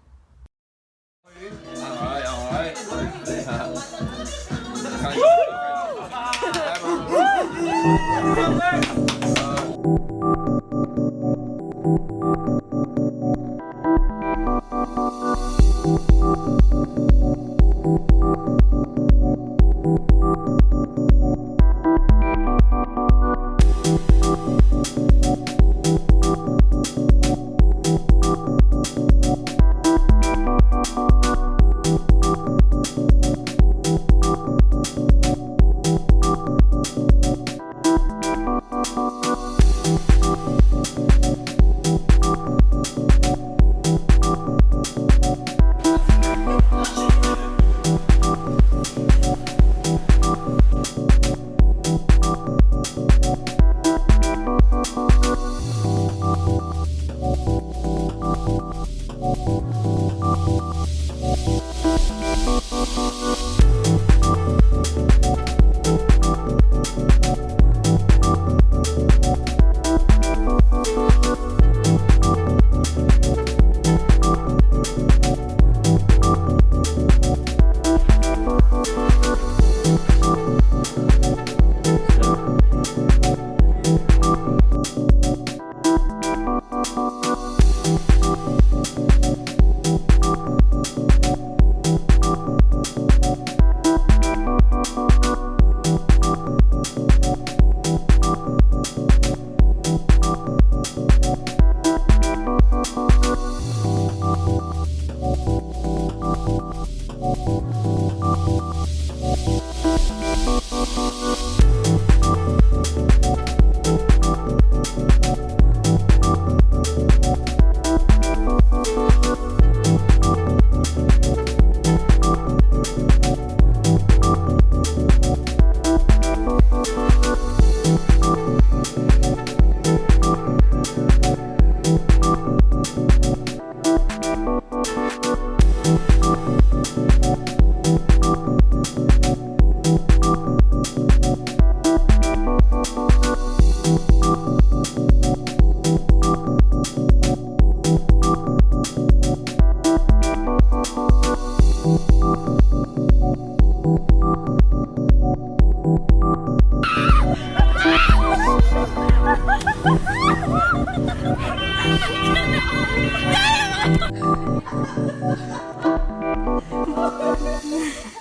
Oh,